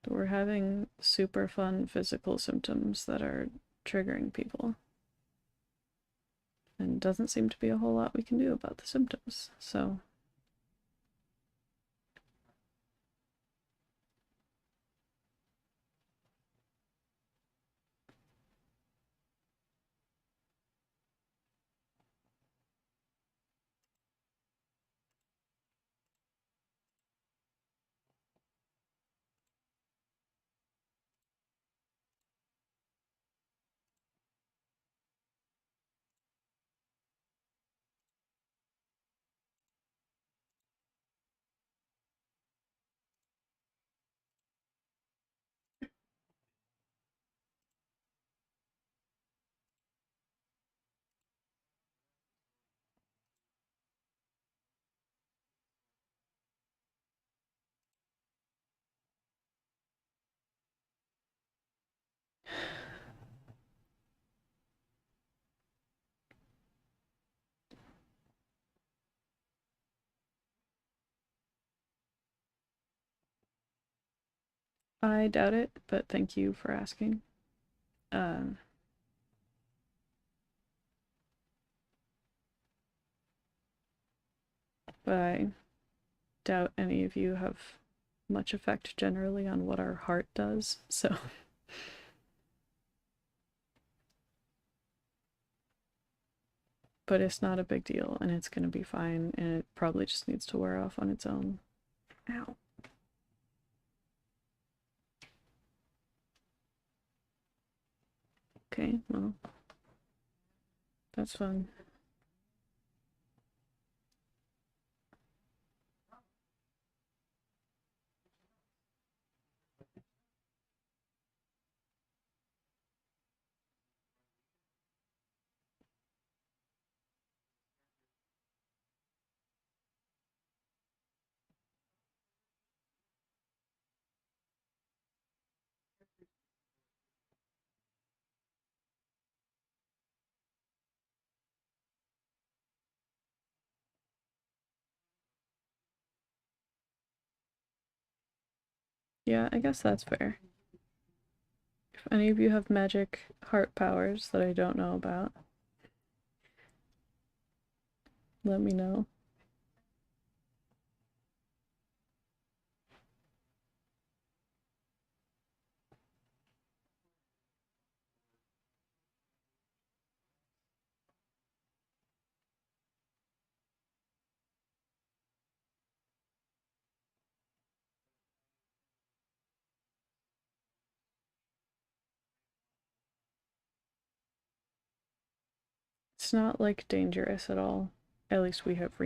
we're having super fun physical symptoms that are triggering people. And doesn't seem to be a whole lot we can do about the symptoms, so. I doubt it, but thank you for asking. Uh, but I doubt any of you have much effect generally on what our heart does, so. But it's not a big deal, and it's gonna be fine, and it probably just needs to wear off on its own. Ow. Okay, well, that's fun. Yeah, I guess that's fair. If any of you have magic heart powers that I don't know about, let me know. It's not like dangerous at all. At least we have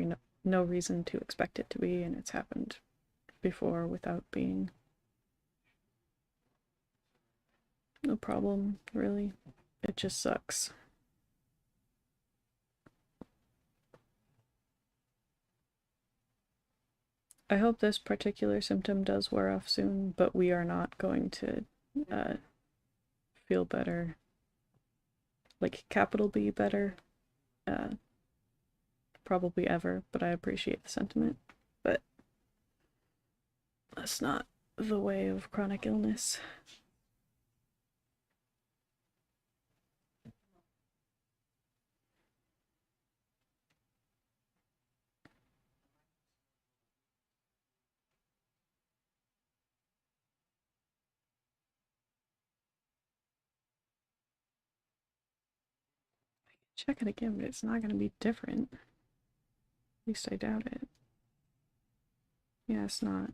no reason to expect it to be, and it's happened before without being no problem, really. It just sucks. I hope this particular symptom does wear off soon, but we are not going to uh, feel better. Like capital B better. Uh, Probably ever, but I appreciate the sentiment. But that's not the way of chronic illness. Check it again, but it's not going to be different. At least I doubt it. Yeah, it's not.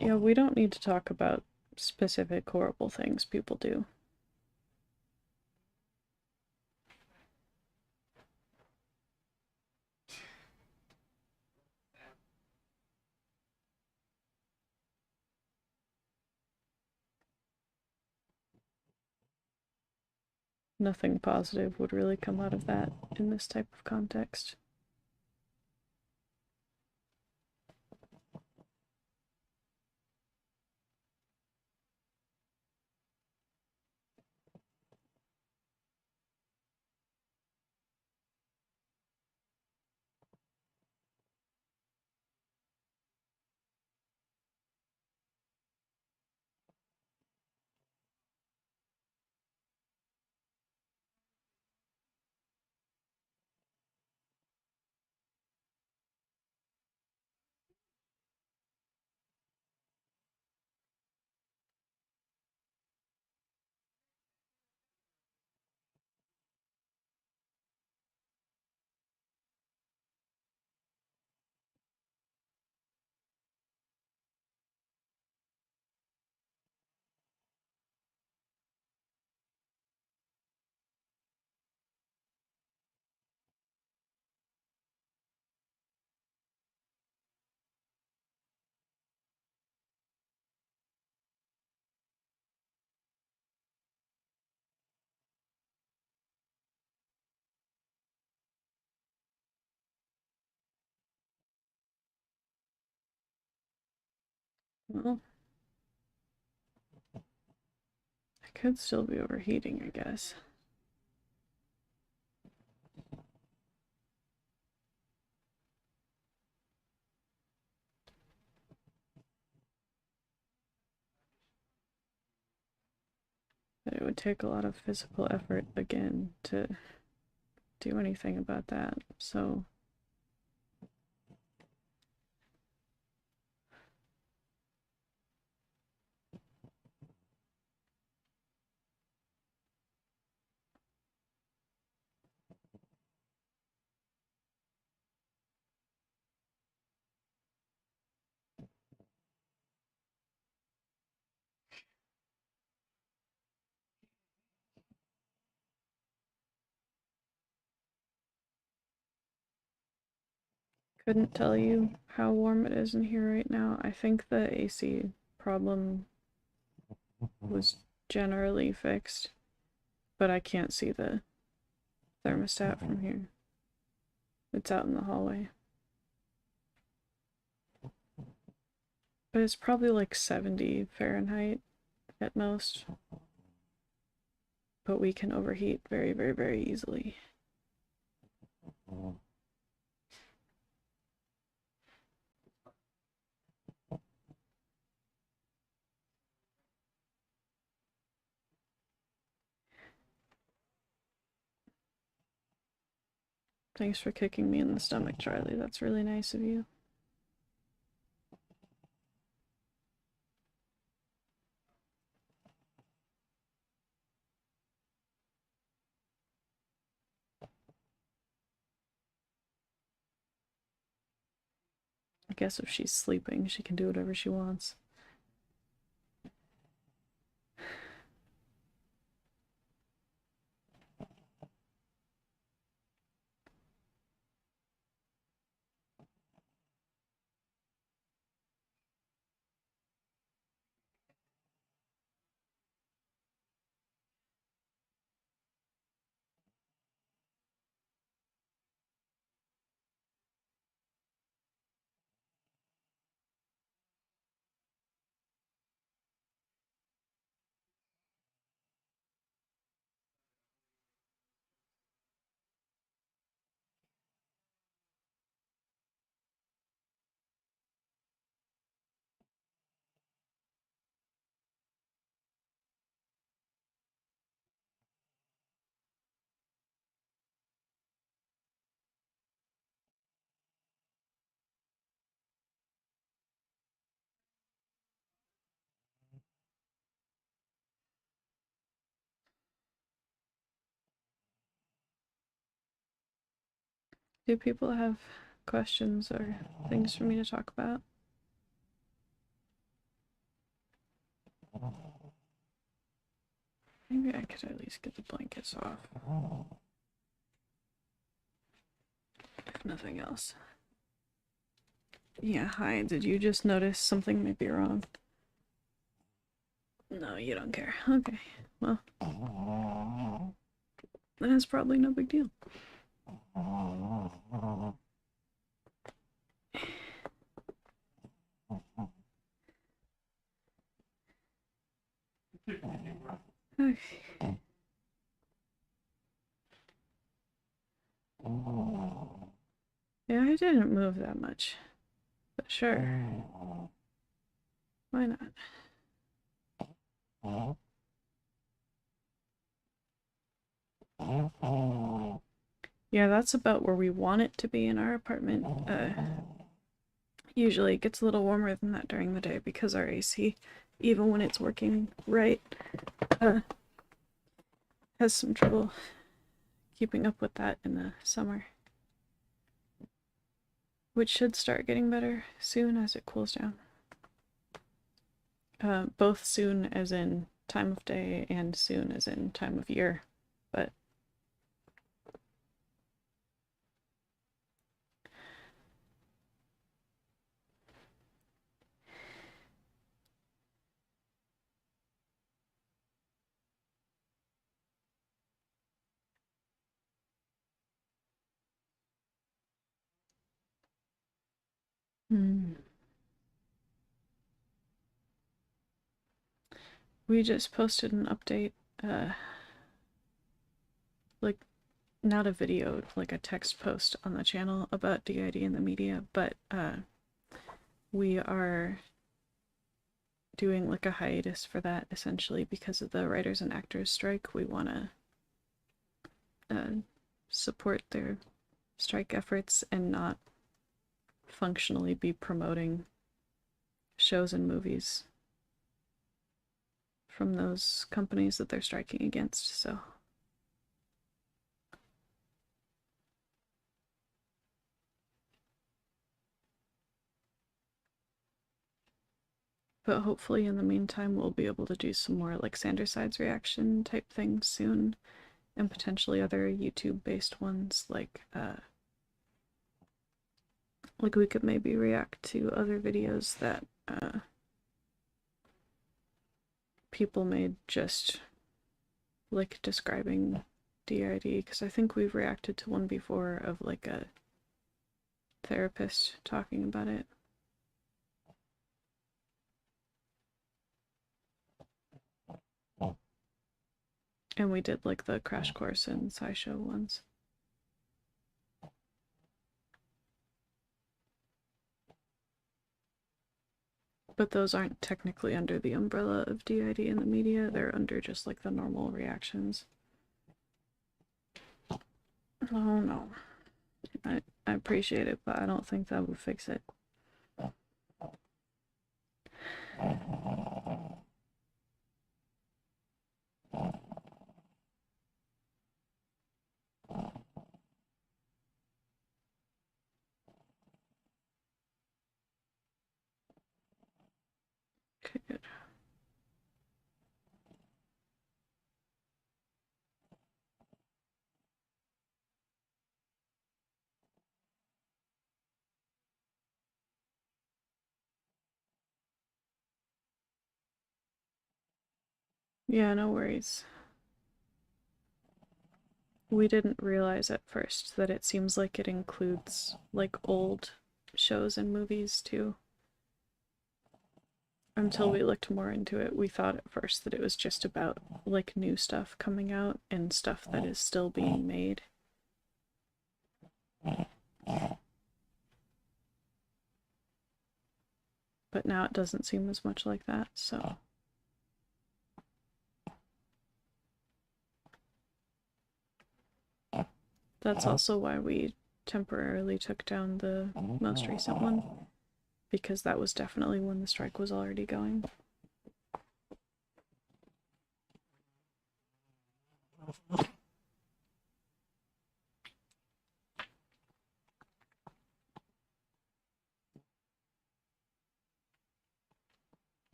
Yeah, we don't need to talk about specific horrible things people do. Nothing positive would really come out of that in this type of context. Well, I could still be overheating, I guess. But it would take a lot of physical effort again to do anything about that, so couldn't tell you how warm it is in here right now. I think the AC problem was generally fixed, but I can't see the thermostat from here. It's out in the hallway. But it's probably like 70 Fahrenheit at most. But we can overheat very, very, very easily. Thanks for kicking me in the stomach, Charlie. That's really nice of you. I guess if she's sleeping, she can do whatever she wants. Do people have questions or things for me to talk about? Maybe I could at least get the blankets off. If nothing else. Yeah, hi. Did you just notice something may be wrong? No, you don't care. Okay. Well, that's probably no big deal. Okay. Yeah, I didn't move that much. But sure. Why not? Yeah, that's about where we want it to be in our apartment. Usually it gets a little warmer than that during the day because our AC, even when it's working right, has some trouble keeping up with that in the summer. Which should start getting better soon as it cools down. Both soon as in time of day and soon as in time of year, but we just posted an update, like not a video, like a text post on the channel about DID in the media, but we are doing like a hiatus for that, essentially because of the writers and actors strike. We want to support their strike efforts and not functionally be promoting shows and movies from those companies that they're striking against. So but hopefully in the meantime we'll be able to do some more like Sanderside's reaction type things soon, and potentially other YouTube based ones like we could maybe react to other videos that people made just like describing DID, because I think we've reacted to one before of like a therapist talking about it. And we did like the crash course and SciShow ones. But those aren't technically under the umbrella of DID in the media, they're under just like the normal reactions. Oh no. I appreciate it, but I don't think that would fix it. Okay, good. Yeah, no worries. We didn't realize at first that it seems like it includes like old shows and movies too. Until we looked more into it, we thought at first that it was just about like new stuff coming out and stuff that is still being made. But now it doesn't seem as much like that, so. That's also why we temporarily took down the most recent one, because that was definitely when the strike was already going.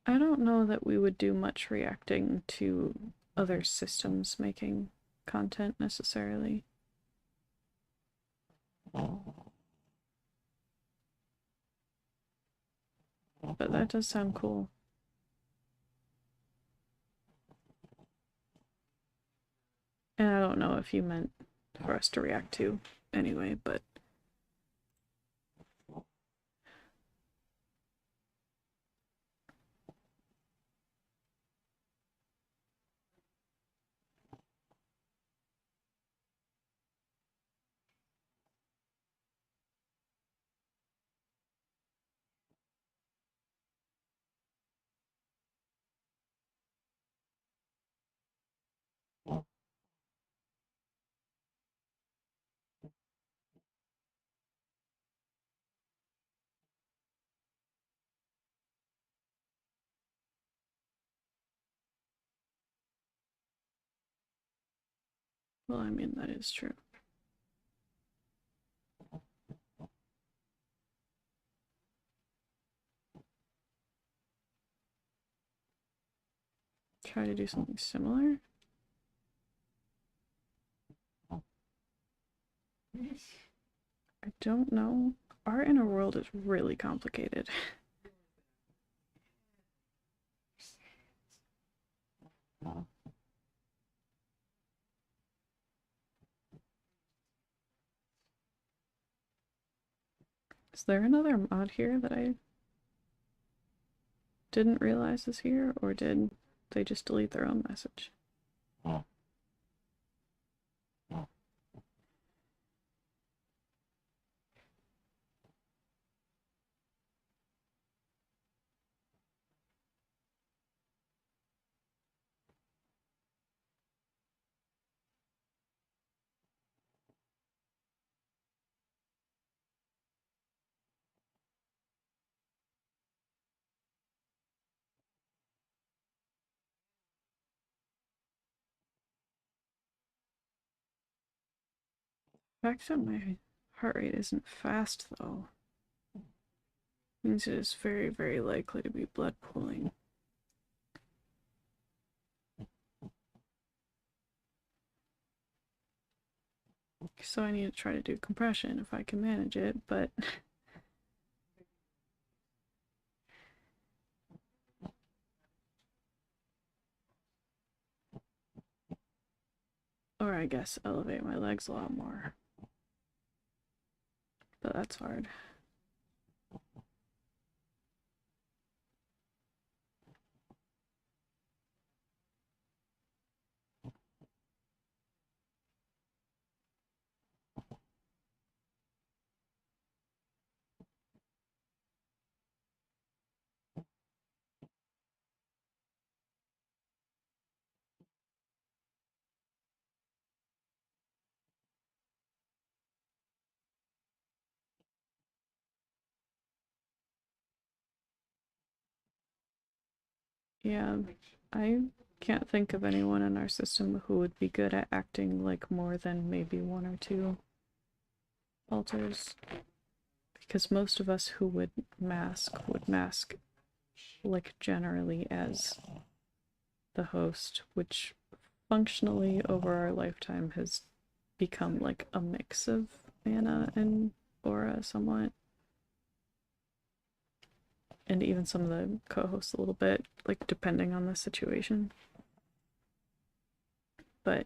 I don't know that we would do much reacting to other systems making content necessarily. But that does sound cool. And I don't know if you meant for us to react to anyway, but well, I mean, that is true. Try to do something similar. I don't know. Our inner world is really complicated. Is there another mod here that I didn't realize is here, or did they just delete their own message? The fact that my heart rate isn't fast, though, means it is very, very likely to be blood pooling. So I need to try to do compression if I can manage it, but or I guess elevate my legs a lot more. But that's hard. Yeah, I can't think of anyone in our system who would be good at acting like more than maybe one or two alters. Because most of us who would mask like generally as the host, which functionally over our lifetime has become like a mix of mana and aura somewhat. And even some of the co-hosts a little bit, like depending on the situation. But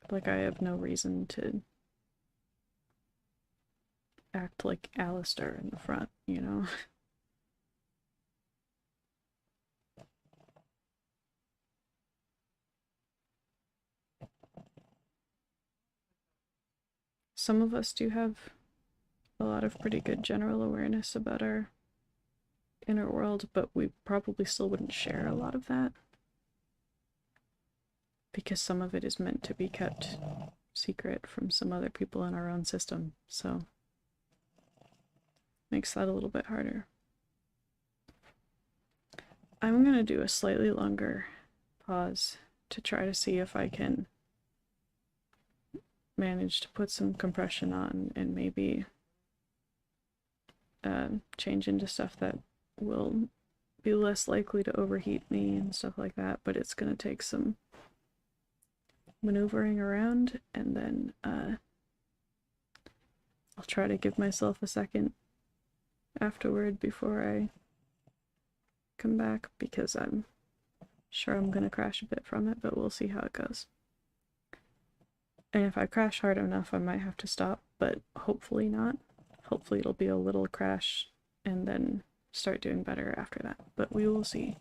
like I have no reason to act like Alistair in the front, you know? Some of us do have a lot of pretty good general awareness about our inner world, but we probably still wouldn't share a lot of that. Because some of it is meant to be kept secret from some other people in our own system, so makes that a little bit harder. I'm gonna do a slightly longer pause to try to see if I can manage to put some compression on and maybe change into stuff that will be less likely to overheat me and stuff like that, but it's gonna take some maneuvering around, and then I'll try to give myself a second afterward before I come back, because I'm sure I'm gonna crash a bit from it, but we'll see how it goes. And if I crash hard enough, I might have to stop, but hopefully not. Hopefully it'll be a little crash and then start doing better after that, but we will see.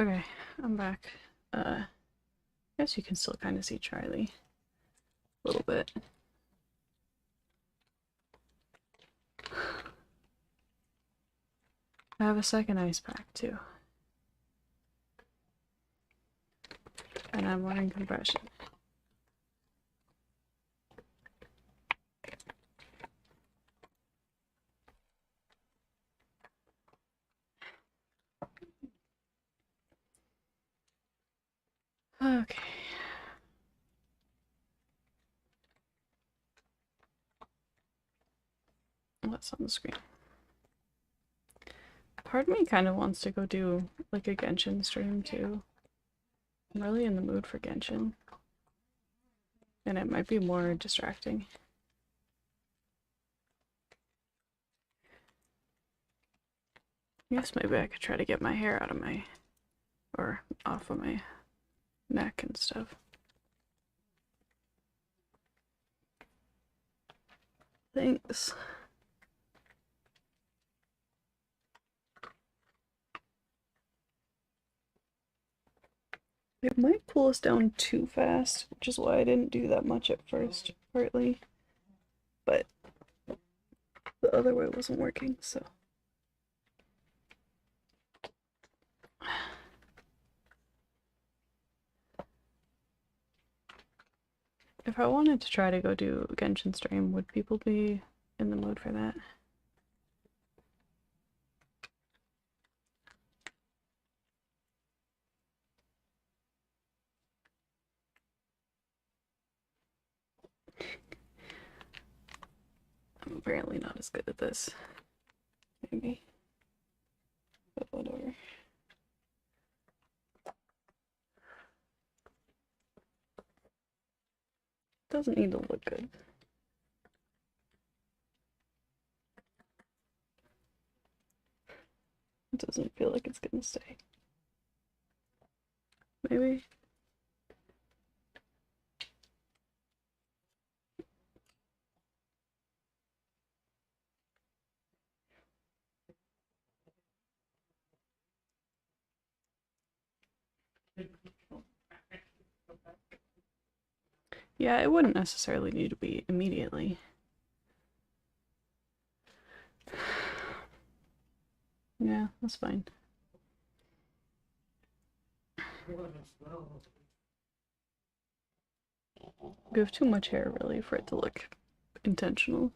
Okay, I'm back. I guess you can still kind of see Charlie a little bit. I have a second ice pack too. And I'm wearing compression. Okay. What's on the screen? Part of me kind of wants to go do like a Genshin stream too. I'm really in the mood for Genshin. And it might be more distracting. I guess maybe I could try to get my hair out of my, or off of my neck and stuff. Thanks. It might pull us down too fast, which is why I didn't do that much at first, partly. But the other way wasn't working, so. If I wanted to try to go do a Genshin stream, would people be in the mood for that? I'm apparently not as good at this. Maybe. But whatever. Doesn't need to look good. It doesn't feel like it's gonna stay. Maybe. Yeah, it wouldn't necessarily need to be immediately. Yeah, that's fine. You have too much hair, really, for it to look intentional.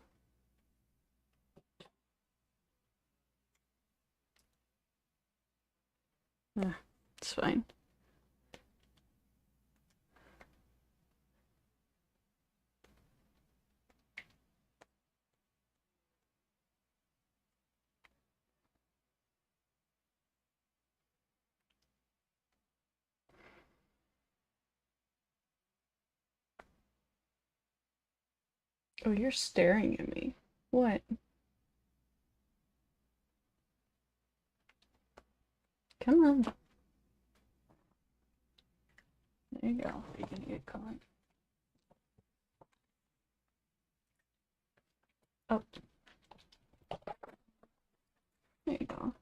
Yeah, it's fine. Oh, you're staring at me. What? Come on. There you go. You're gonna get caught. Oh. There you go.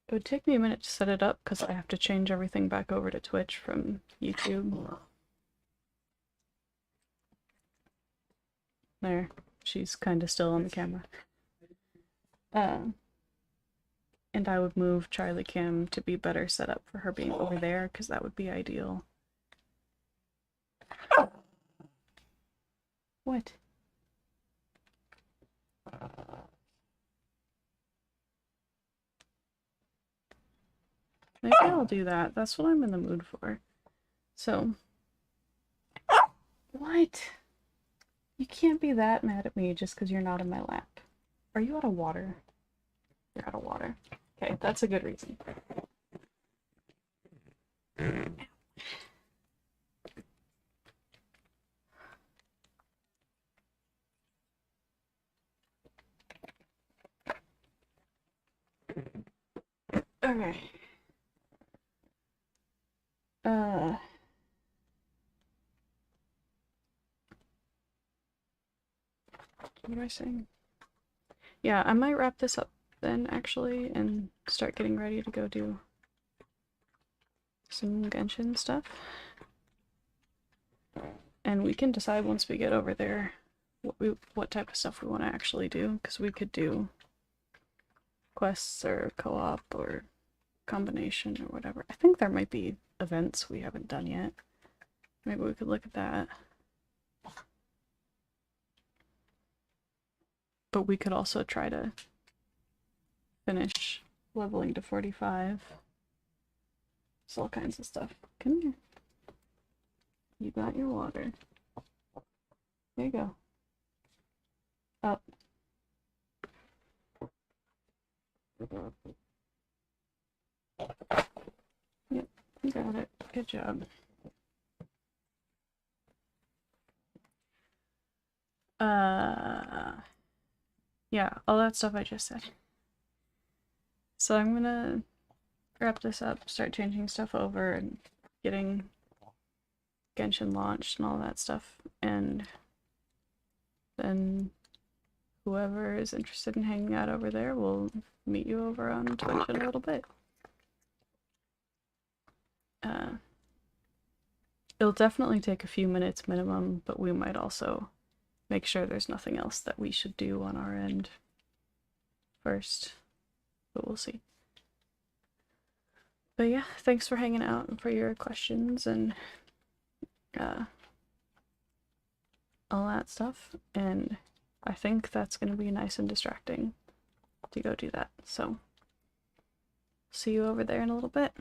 It would take me a minute to set it up because I have to change everything back over to Twitch from YouTube. There. She's kind of still on the camera. And I would move Charlie Kim to be better set up for her being over there because that would be ideal. What? Maybe I'll do that. That's what I'm in the mood for. So. What? You can't be that mad at me just because you're not in my lap. Are you out of water? You're out of water. Okay, that's a good reason. Okay. What am I saying? Yeah, I might wrap this up then, actually, and start getting ready to go do some Genshin stuff. And we can decide once we get over there what type of stuff we want to actually do, because we could do quests or co-op or combination or whatever. I think there might be events we haven't done yet. Maybe we could look at that. But we could also try to finish leveling to 45. There's all kinds of stuff. Come here. You got your water. There you go. Up. Yep, you got it. Good job. Yeah, all that stuff I just said. So I'm gonna wrap this up, start changing stuff over and getting Genshin launched and all that stuff, and then whoever is interested in hanging out over there will meet you over on Twitch in a little bit. It'll definitely take a few minutes minimum, but we might also make sure there's nothing else that we should do on our end first, but we'll see. But yeah, thanks for hanging out and for your questions and all that stuff, and I think that's going to be nice and distracting to go do that, so see you over there in a little bit.